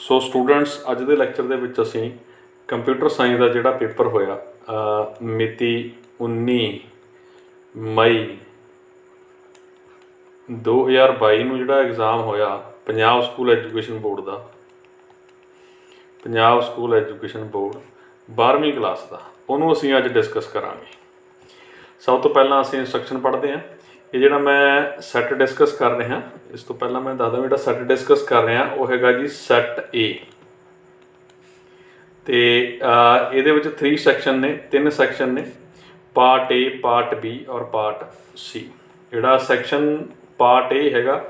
So students, ਅੱਜ ਦੇ lecture ਦੇ ਵਿੱਚ ਅਸੀਂ ਕੰਪਿਊਟਰ ਸਾਇੰਸ ਦਾ ਜਿਹੜਾ ਪੇਪਰ ਹੋਇਆ ਮਿਤੀ 19 ਮਈ 2022 ਨੂੰ ਜਿਹੜਾ ਐਗਜ਼ਾਮ ਹੋਇਆ ਪੰਜਾਬ ਸਕੂਲ ਐਜੂਕੇਸ਼ਨ ਬੋਰਡ ਦਾ, ਪੰਜਾਬ ਸਕੂਲ ਐਜੂਕੇਸ਼ਨ ਬੋਰਡ 12ਵੀਂ ਕਲਾਸ ਦਾ, ਉਹਨੂੰ ਅਸੀਂ ਅੱਜ ਡਿਸਕਸ ਕਰਾਂਗੇ। ਸਭ ਤੋਂ ਪਹਿਲਾਂ ਅਸੀਂ ਇੰਸਟਰਕਸ਼ਨ ਪੜ੍ਹਦੇ ਹਾਂ। ਇਹ ਜਿਹੜਾ ਮੈਂ ਸੈੱਟ ਡਿਸਕਸ ਕਰ ਰਿਹਾ, ਇਸ ਤੋਂ ਪਹਿਲਾਂ ਮੈਂ ਦੱਸਦਾ ਜਿਹੜਾ ਸੈੱਟ ਡਿਸਕਸ ਕਰ ਰਿਹਾ ਉਹ ਹੈਗਾ ਜੀ ਸੈੱਟ ਏ। ਤੇ ਇਹਦੇ ਵਿੱਚ 3 ਸੈਕਸ਼ਨ ਨੇ, 3 ਸੈਕਸ਼ਨ ਨੇ, ਪਾਰਟ ਏ, ਪਾਰਟ ਬੀ ਔਰ ਪਾਰਟ ਸੀ। ਜਿਹੜਾ ਸੈਕਸ਼ਨ ਪਾਰਟ ਏ ਹੈਗਾ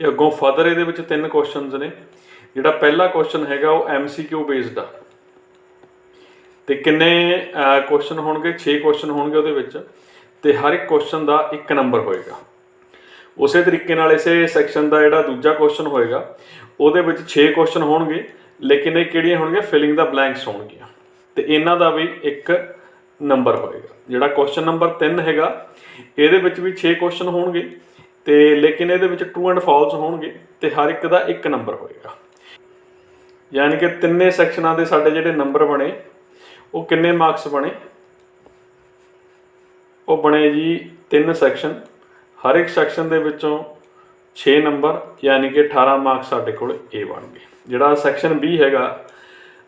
ਇਹ ਅੱਗੋਂ ਫਰਦਰ ਇਹਦੇ ਵਿੱਚ 3 ਕੁਐਸਚਨਸ ਨੇ। ਜਿਹੜਾ ਪਹਿਲਾ ਕੁਐਸਚਨ ਹੈਗਾ ਉਹ MCQ ਬੇਸਡ ਆ, ਤੇ ਕਿੰਨੇ ਕੁਐਸਚਨ ਹੋਣਗੇ? 6 ਕੁਐਸਚਨ ਹੋਣਗੇ ਉਹਦੇ ਵਿੱਚ, ਤੇ ਹਰ ਇੱਕ ਕੁਐਸਚਨ ਦਾ 1 ਨੰਬਰ ਹੋਏਗਾ। ਉਸੇ ਤਰੀਕੇ ਨਾਲ ਇਸੇ ਸੈਕਸ਼ਨ ਦਾ ਜਿਹੜਾ ਦੂਜਾ ਕੁਐਸਚਨ ਹੋਏਗਾ ਉਹਦੇ ਵਿੱਚ 6 ਕੁਐਸਚਨ ਹੋਣਗੇ, ਲੇਕਿਨ ਇਹ ਕਿਹੜੀਆਂ ਹੋਣਗੀਆਂ? ਫਿਲਿੰਗ ਦਾ ਬਲੈਂਕਸ ਹੋਣਗੀਆਂ, ਤੇ ਇਹਨਾਂ ਦਾ ਵੀ 1 ਨੰਬਰ ਹੋਏਗਾ। ਜਿਹੜਾ ਕੁਐਸਚਨ ਨੰਬਰ 3 ਹੈਗਾ ਇਹਦੇ ਵਿੱਚ ਵੀ 6 ਕੁਐਸਚਨ ਹੋਣਗੇ, ਤੇ ਲੇਕਿਨ ਇਹਦੇ ਵਿੱਚ ਟਰੂ ਐਂਡ ਫਾਲਸ ਹੋਣਗੇ, ਤੇ ਹਰ ਇੱਕ ਦਾ 1 ਨੰਬਰ ਹੋਏਗਾ। ਯਾਨੀ ਕਿ ਤਿੰਨੇ ਸੈਕਸ਼ਨਾਂ ਦੇ ਸਾਡੇ ਜਿਹੜੇ ਨੰਬਰ ਬਣੇ ਉਹ ਕਿੰਨੇ ਮਾਰਕਸ ਬਣੇ? ਉਹ ਬਣੇ ਜੀ 3 ਸੈਕਸ਼ਨ, ਹਰ ਇੱਕ ਸੈਕਸ਼ਨ ਦੇ ਵਿੱਚੋਂ 6 ਨੰਬਰ, ਯਾਨੀ ਕਿ 18 ਮਾਰਕਸ ਸਾਡੇ ਕੋਲ ਇਹ ਬਣ ਗਏ। ਜਿਹੜਾ ਸੈਕਸ਼ਨ ਬੀ ਹੈਗਾ,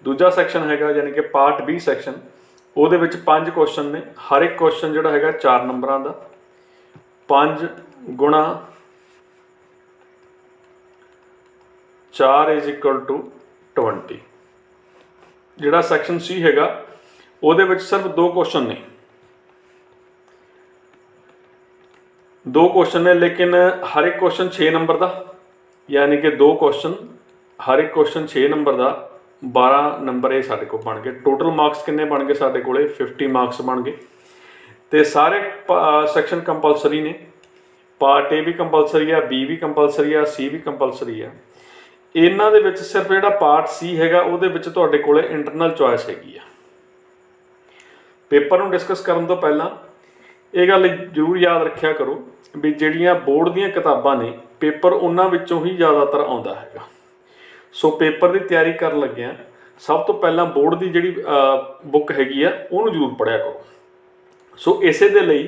ਦੂਜਾ ਸੈਕਸ਼ਨ ਹੈਗਾ ਯਾਨੀ ਕਿ ਪਾਰਟ ਬੀ ਸੈਕਸ਼ਨ, ਉਹਦੇ ਵਿੱਚ 5 ਕੁਐਸਚਨ ਨੇ, ਹਰ ਇੱਕ ਕੁਐਸਚਨ ਜਿਹੜਾ ਹੈਗਾ 4 ਨੰਬਰਾਂ ਦਾ। 5 ਗੁਣਾ 4 = 20। ਜਿਹੜਾ ਸੈਕਸ਼ਨ ਸੀ ਹੈਗਾ ਉਹਦੇ ਵਿੱਚ ਸਿਰਫ 2 ਕੁਐਸਚਨ ਨੇ, 2 ਕੁਐਸਚਨ ਨੇ, ਲੇਕਿਨ ਹਰ ਇੱਕ ਕੁਐਸਚਨ 6 ਨੰਬਰ ਦਾ, ਯਾਨੀ ਕਿ 2 ਕੁਐਸਚਨ, ਹਰ ਇੱਕ ਕੁਐਸਚਨ 6 ਨੰਬਰ ਦਾ, 12 ਨੰਬਰ ਇਹ ਸਾਡੇ ਕੋਲ ਬਣ ਗਏ। ਟੋਟਲ ਮਾਰਕਸ ਕਿੰਨੇ ਬਣ ਗਏ ਸਾਡੇ ਕੋਲੇ? 50 ਮਾਰਕਸ ਬਣ ਗਏ। ਤੇ ਸਾਰੇ ਸੈਕਸ਼ਨ ਕੰਪਲਸਰੀ ਨੇ, ਪਾਰਟ ਏ ਵੀ ਕੰਪਲਸਰੀ ਆ, ਬੀ ਵੀ ਕੰਪਲਸਰੀ ਆ, ਸੀ ਵੀ ਕੰਪਲਸਰੀ ਆ। ਇਹਨਾਂ ਦੇ ਵਿੱਚ ਸਿਰਫ ਜਿਹੜਾ ਪਾਰਟ ਸੀ ਹੈਗਾ ਉਹਦੇ ਵਿੱਚ ਤੁਹਾਡੇ ਕੋਲੇ ਇੰਟਰਨਲ ਚੋਇਸ ਹੈਗੀ ਆ। ਪੇਪਰ ਨੂੰ ਡਿਸਕਸ ਕਰਨ ਤੋਂ ਪਹਿਲਾਂ ਇਹ ਗੱਲ ਜ਼ਰੂਰ ਯਾਦ ਰੱਖਿਆ ਕਰੋ ਵੀ ਜਿਹੜੀਆਂ ਬੋਰਡ ਦੀਆਂ ਕਿਤਾਬਾਂ ਨੇ, ਪੇਪਰ ਉਹਨਾਂ ਵਿੱਚੋਂ ਹੀ ਜ਼ਿਆਦਾਤਰ ਆਉਂਦਾ ਹੈਗਾ। ਸੋ ਪੇਪਰ ਦੀ ਤਿਆਰੀ ਕਰਨ ਲੱਗਿਆ ਸਭ ਤੋਂ ਪਹਿਲਾਂ ਬੋਰਡ ਦੀ ਜਿਹੜੀ ਬੁੱਕ ਹੈਗੀ ਆ ਉਹਨੂੰ ਜ਼ਰੂਰ ਪੜ੍ਹਿਆ ਕਰੋ। ਸੋ ਇਸੇ ਦੇ ਲਈ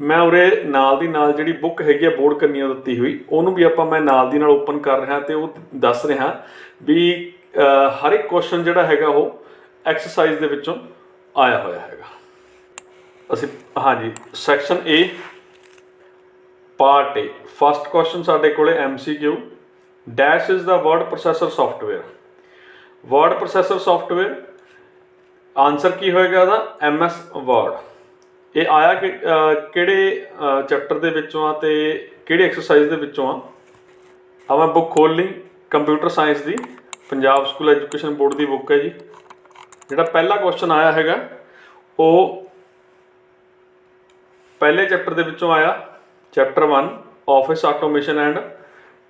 ਮੈਂ ਉਰੇ ਨਾਲ ਦੀ ਨਾਲ ਜਿਹੜੀ ਬੁੱਕ ਹੈਗੀ ਆ ਬੋਰਡ ਕੰਨੀਓ ਦਿੱਤੀ ਹੋਈ, ਉਹਨੂੰ ਵੀ ਮੈਂ ਨਾਲ ਦੀ ਨਾਲ ਓਪਨ ਕਰ ਰਿਹਾ ਤੇ ਉਹ ਦੱਸ ਰਿਹਾ ਵੀ ਹਰ ਇੱਕ ਕੁਐਸਚਨ ਜਿਹੜਾ ਹੈਗਾ ਉਹ ਐਕਸਰਸਾਈਜ਼ ਦੇ ਵਿੱਚੋਂ ਆਇਆ ਹੋਇਆ ਹੈਗਾ। ਅਸੀਂ ਹਾਂਜੀ, section A part A, first question ਸਾਡੇ ਕੋਲੇ MCQ, dash is the word processor software. Word processor software, answer ਕੀ ਹੋਏਗਾ ਇਹਦਾ? MS word. ਇਹ ਆਇਆ ਕਿ ਕਿਹੜੇ ਚੈਪਟਰ ਦੇ ਵਿੱਚੋਂ ਆ ਤੇ ਕਿਹੜੀ ਐਕਸਰਸਾਈਜ਼ ਦੇ ਵਿੱਚੋਂ ਆ? ਮੈਂ ਬੁੱਕ ਖੋਲ੍ਹ ਲਈ, ਕੰਪਿਊਟਰ ਸਾਇੰਸ ਦੀ, ਪੰਜਾਬ ਸਕੂਲ ਐਜੂਕੇਸ਼ਨ ਬੋਰਡ ਦੀ ਬੁੱਕ ਹੈ ਜੀ। ਜਿਹੜਾ ਪਹਿਲਾ ਕੁਐਸਚਨ ਆਇਆ ਹੈਗਾ ਉਹ ਪਹਿਲੇ ਚੈਪਟਰ ਦੇ ਵਿੱਚੋਂ ਆਇਆ, chapter 1 office automation and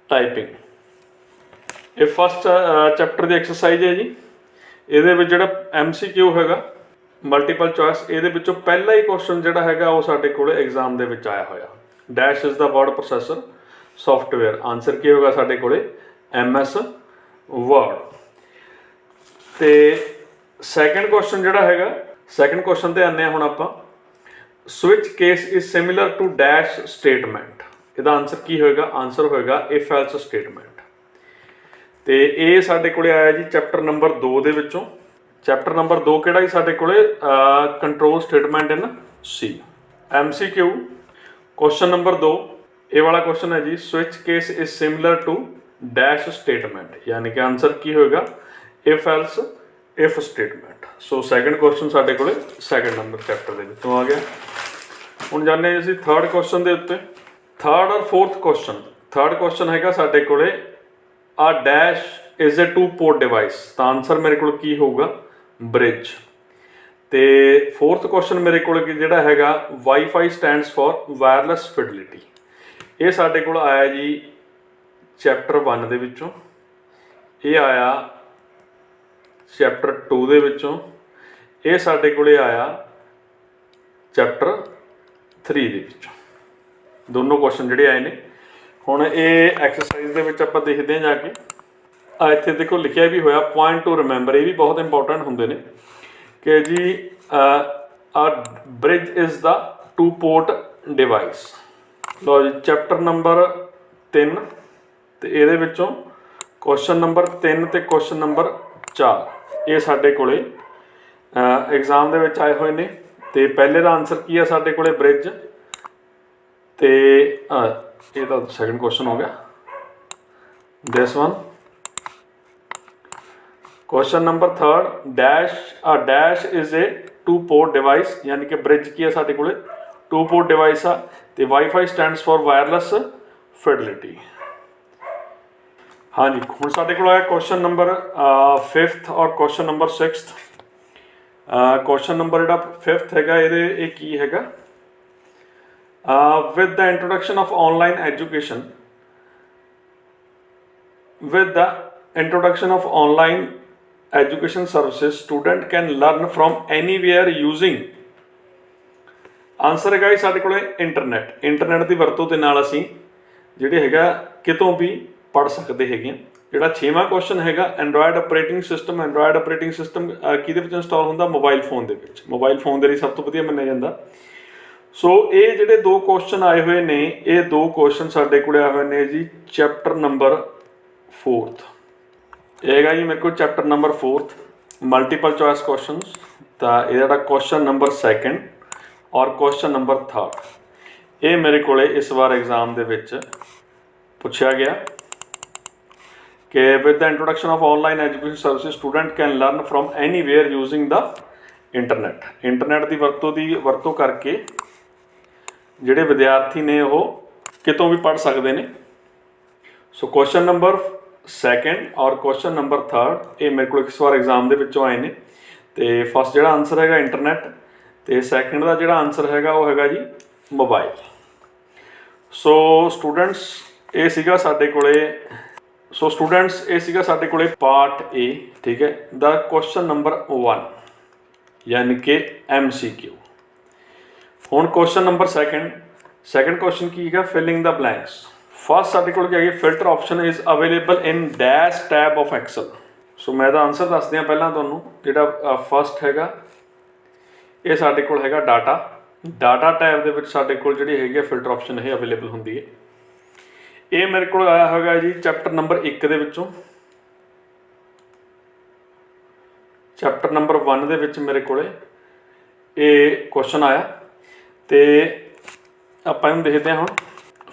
typing. ਇਹ ਫਸਟ ਚੈਪਟਰ ਦੀ ਐਕਸਰਸਾਈਜ਼ ਹੈ ਜੀ। ਇਹਦੇ ਵਿੱਚ ਜਿਹੜਾ MCQ ਹੈਗਾ ਮਲਟੀਪਲ ਚੋਇਸ, ਇਹਦੇ ਵਿੱਚੋਂ ਪਹਿਲਾ ਹੀ ਕੁਐਸਚਨ ਜਿਹੜਾ ਹੈਗਾ ਉਹ ਸਾਡੇ ਕੋਲ ਐਗਜ਼ਾਮ ਦੇ ਵਿੱਚ ਆਇਆ ਹੋਇਆ, dash is the word processor software. Answer ਕੀ ਹੋਗਾ ਸਾਡੇ ਕੋਲੇ? MS word. ਤੇ ਸੈਕੰਡ ਕੁਐਸਚਨ ਜਿਹੜਾ ਹੈਗਾ, ਸੈਕੰਡ ਕੁਐਸਚਨ ਤੇ ਆਉਂਦੇ ਹਾਂ ਹੁਣ ਆਪਾਂ। Switch case is similar to dash statement. ਇਹਦਾ ਆਨਸਰ ਕੀ ਹੋਏਗਾ? ਆਨਸਰ ਹੋਏਗਾ ਇਫ ਐਲਸ ਸਟੇਟਮੈਂਟ। ਤੇ ਇਹ ਸਾਡੇ ਕੋਲੇ ਆਇਆ ਜੀ ਚੈਪਟਰ ਨੰਬਰ 2 ਦੇ ਵਿੱਚੋਂ। ਚੈਪਟਰ ਨੰਬਰ 2 ਕਿਹੜਾ ਜੀ ਸਾਡੇ ਕੋਲੇ? Control statement in C। MCQ question number 2, ਇਹ ਵਾਲਾ ਕੁਐਸਚਨ ਹੈ ਜੀ, switch case is similar to dash statement, ਯਾਨੀ ਕਿ ਆਨਸਰ ਕੀ ਹੋਏਗਾ? If else if statement. So second question ਸਾਡੇ ਕੋਲੇ ਸੈਕੰਡ ਨੰਬਰ ਚੈਪਟਰ ਦੇ ਵਿੱਚੋਂ ਆ ਗਿਆ। ਹੁਣ ਜਾਂਦੇ ਅਸੀਂ ਥਰਡ ਕੁਐਸਚਨ ਦੇ ਉੱਤੇ। ਥਰਡ ਔਰ ਫੋਰਥ ਕੁਐਸਚਨ। ਥਰਡ ਕੁਐਸਚਨ ਹੈਗਾ ਸਾਡੇ ਕੋਲੇ ਆ dash is a 2 port device. ਤਾਂ ਆਨਸਰ ਮੇਰੇ ਕੋਲ ਕੀ ਹੋਊਗਾ? ਬ੍ਰਿਜ। ਤੇ ਫੋਰਥ ਕੁਐਸਚਨ ਮੇਰੇ ਕੋਲ ਜਿਹੜਾ ਹੈਗਾ ਵਾਈਫਾਈ ਸਟੈਂਡਸ ਫॉर ਵਾਇਰਲੈਸ ਫਿਡਲਿਟੀ। ਇਹ ਸਾਡੇ ਕੋਲ ਆਇਆ ਜੀ ਚੈਪਟਰ 1 ਦੇ ਵਿੱਚੋਂ, ਇਹ ਆਇਆ ਚੈਪਟਰ 2 ਦੇ ਵਿੱਚੋਂ, ਇਹ ਸਾਡੇ ਕੋਲੇ ਆਇਆ ਚੈਪਟਰ 3 ਦੇ ਵਿੱਚੋਂ। ਦੋਨੋਂ ਕੁਐਸਚਨ ਜਿਹੜੇ ਆਏ ਨੇ। ਹੁਣ ਇਹ ਐਕਸਰਸਾਈਜ਼ ਦੇ ਵਿੱਚ ਆਪਾਂ ਦੇਖਦੇ ਹਾਂ ਜਾ ਕੇ। ਇੱਥੇ ਦੇਖੋ ਲਿਖਿਆ ਵੀ ਹੋਇਆ ਪੁਆਇੰਟ ਟੂ ਰਿਮੈਂਬਰ, ਇਹ ਵੀ ਬਹੁਤ ਇੰਪੋਰਟੈਂਟ ਹੁੰਦੇ ਨੇ ਕਿ ਜੀ ਆ bridge is the two port device. ਲਓ ਜੀ ਚੈਪਟਰ ਨੰਬਰ 3 ਤੇ ਇਹਦੇ ਵਿੱਚੋਂ ਕੁਐਸਚਨ ਨੰਬਰ 3 ਤੇ ਕੁਐਸਚਨ ਨੰਬਰ 4 ਇਹ ਸਾਡੇ ਕੋਲੇ ਐਗਜ਼ਾਮ ਦੇ ਵਿੱਚ ਆਏ ਹੋਏ ਨੇ। ਤੇ ਪਹਿਲੇ ਦਾ ਆਨਸਰ ਕੀ ਆ ਸਾਡੇ ਕੋਲੇ ਬ੍ਰਿਜ, ਤੇ ਇਹ ਤਾਂ ਸੈਕੰਡ ਕੁਐਸਚਨ ਹੋ ਗਿਆ this one. Question number 3 dash is a two port device, यानी कि ब्रिज की है साडे कोले टू पोर्ट डिवाइस आ ते wifi stands for wireless Fidelity. हाँ जी हुण साडे कोल आया क्वेश्चन नंबर 5th और question number 6th। Question number जिहड़ा 5th हैगा ये की हैगा, with the introduction of online education, with the introduction of online education services student can learn from anywhere using, answer ਹੈਗਾ ਸਾਡੇ ਕੋਲੇ ਇੰਟਰਨੈਟ ਦੀ ਵਰਤੋਂ ਦੇ ਨਾਲ ਅਸੀਂ ਜਿਹੜੇ ਹੈਗਾ ਕਿਤੋਂ ਵੀ ਪੜ੍ਹ ਸਕਦੇ ਹੈਗੇ ਆ। ਜਿਹੜਾ 6ਵਾਂ ਕੁਐਸਚਨ ਹੈਗਾ ਐਂਡਰੋਇਡ ਆਪਰੇਟਿੰਗ ਸਿਸਟਮ ਕਿਹਦੇ ਵਿੱਚ ਇੰਸਟਾਲ ਹੁੰਦਾ, ਮੋਬਾਈਲ ਫੋਨ ਦੇ ਵਿੱਚ। ਮੋਬਾਈਲ ਫੋਨ ਦੇ ਲਈ ਸਭ ਤੋਂ ਵਧੀਆ ਮੰਨਿਆ ਜਾਂਦਾ। ਸੋ ਇਹ ਜਿਹੜੇ ਦੋ ਕੁਐਸਚਨ ਆਏ ਹੋਏ ਨੇ, ਇਹ ਦੋ ਕੁਐਸਚਨ ਸਾਡੇ ਕੋਲੇ ਆਏ ਹੋਏ ਨੇ ਜੀ ਚੈਪਟਰ ਨੰਬਰ 4th। ਇਹ ਹੈਗਾ ਜੀ ਮੇਰੇ ਕੋਲ chapter number 4th multiple choice questions. ਤਾਂ ਇਹ ਜਿਹੜਾ ਕੁਐਸਚਨ ਨੰਬਰ 2 ਔਰ ਕੁਐਸਚਨ ਨੰਬਰ 3 ਇਹ ਮੇਰੇ ਕੋਲੇ ਇਸ ਵਾਰ ਐਗਜ਼ਾਮ ਦੇ ਵਿੱਚ ਪੁੱਛਿਆ ਗਿਆ ਕਿ with the introduction of online education services student can learn from anywhere using the internet ਦੀ ਵਰਤੋਂ ਕਰਕੇ ਜਿਹੜੇ ਵਿਦਿਆਰਥੀ ਨੇ ਉਹ ਕਿਤੋਂ ਵੀ ਪੜ੍ਹ ਸਕਦੇ ਨੇ। ਸੋ ਕੁਐਸਚਨ ਨੰਬਰ 2 ਔਰ ਕੁਐਸਚਨ ਨੰਬਰ 3 ਇਹ ਮੇਰੇ ਕੋਲ ਇਸ ਵਾਰ ਐਗਜ਼ਾਮ ਦੇ ਵਿੱਚੋਂ ਆਏ ਨੇ। ਤੇ ਫਸਟ ਜਿਹੜਾ ਆਨਸਰ ਹੈਗਾ ਇੰਟਰਨੈਟ ਤੇ ਸੈਕੰਡ ਦਾ ਜਿਹੜਾ ਆਨਸਰ ਹੈਗਾ ਉਹ ਹੈਗਾ ਜੀ ਮੋਬਾਈਲ। ਸੋ ਸਟੂਡੈਂਟਸ ਇਹ ਸੀਗਾ ਸਾਡੇ ਕੋਲੇ ਪਾਰਟ A, ਠੀਕ ਹੈ, ਦਾ ਕੁਐਸਚਨ ਨੰਬਰ 1 ਯਾਨੀ ਕਿ MCQ। ਹੁਣ ਕੁਐਸਚਨ ਨੰਬਰ 2 ਕੁਐਸਚਨ ਕੀ ਹੈਗਾ, ਫਿਲਿੰਗ ਦਾ ਬਲੈਂਕਸ। ਫਸਟ ਸਾਡੇ ਕੋਲ ਕੀ ਹੈਗੀ, filter option is available in dash tab of Excel. So ਮੈਂ ਇਹਦਾ ਆਨਸਰ ਦੱਸ ਦਿਆਂ ਪਹਿਲਾਂ ਤੁਹਾਨੂੰ। ਜਿਹੜਾ ਫਸਟ ਹੈਗਾ ਇਹ ਸਾਡੇ ਕੋਲ ਹੈਗਾ ਡਾਟਾ ਟੈਬ ਦੇ ਵਿੱਚ ਸਾਡੇ ਕੋਲ ਜਿਹੜੀ ਹੈਗੀ ਆ ਫਿਲਟਰ ਆਪਸ਼ਨ ਇਹ ਅਵੇਲੇਬਲ ਹੁੰਦੀ ਹੈ। ਇਹ ਮੇਰੇ ਕੋਲ ਆਇਆ ਹੈਗਾ ਜੀ ਚੈਪਟਰ ਨੰਬਰ 1 ਦੇ ਵਿੱਚੋਂ। ਚੈਪਟਰ ਨੰਬਰ 1 ਦੇ ਵਿੱਚ ਮੇਰੇ ਕੋਲੇ ਇਹ ਕੁਐਸਚਨ ਆਇਆ ਤੇ ਆਪਾਂ ਇਹਨੂੰ ਦੇਖਦੇ ਹਾਂ ਹੁਣ।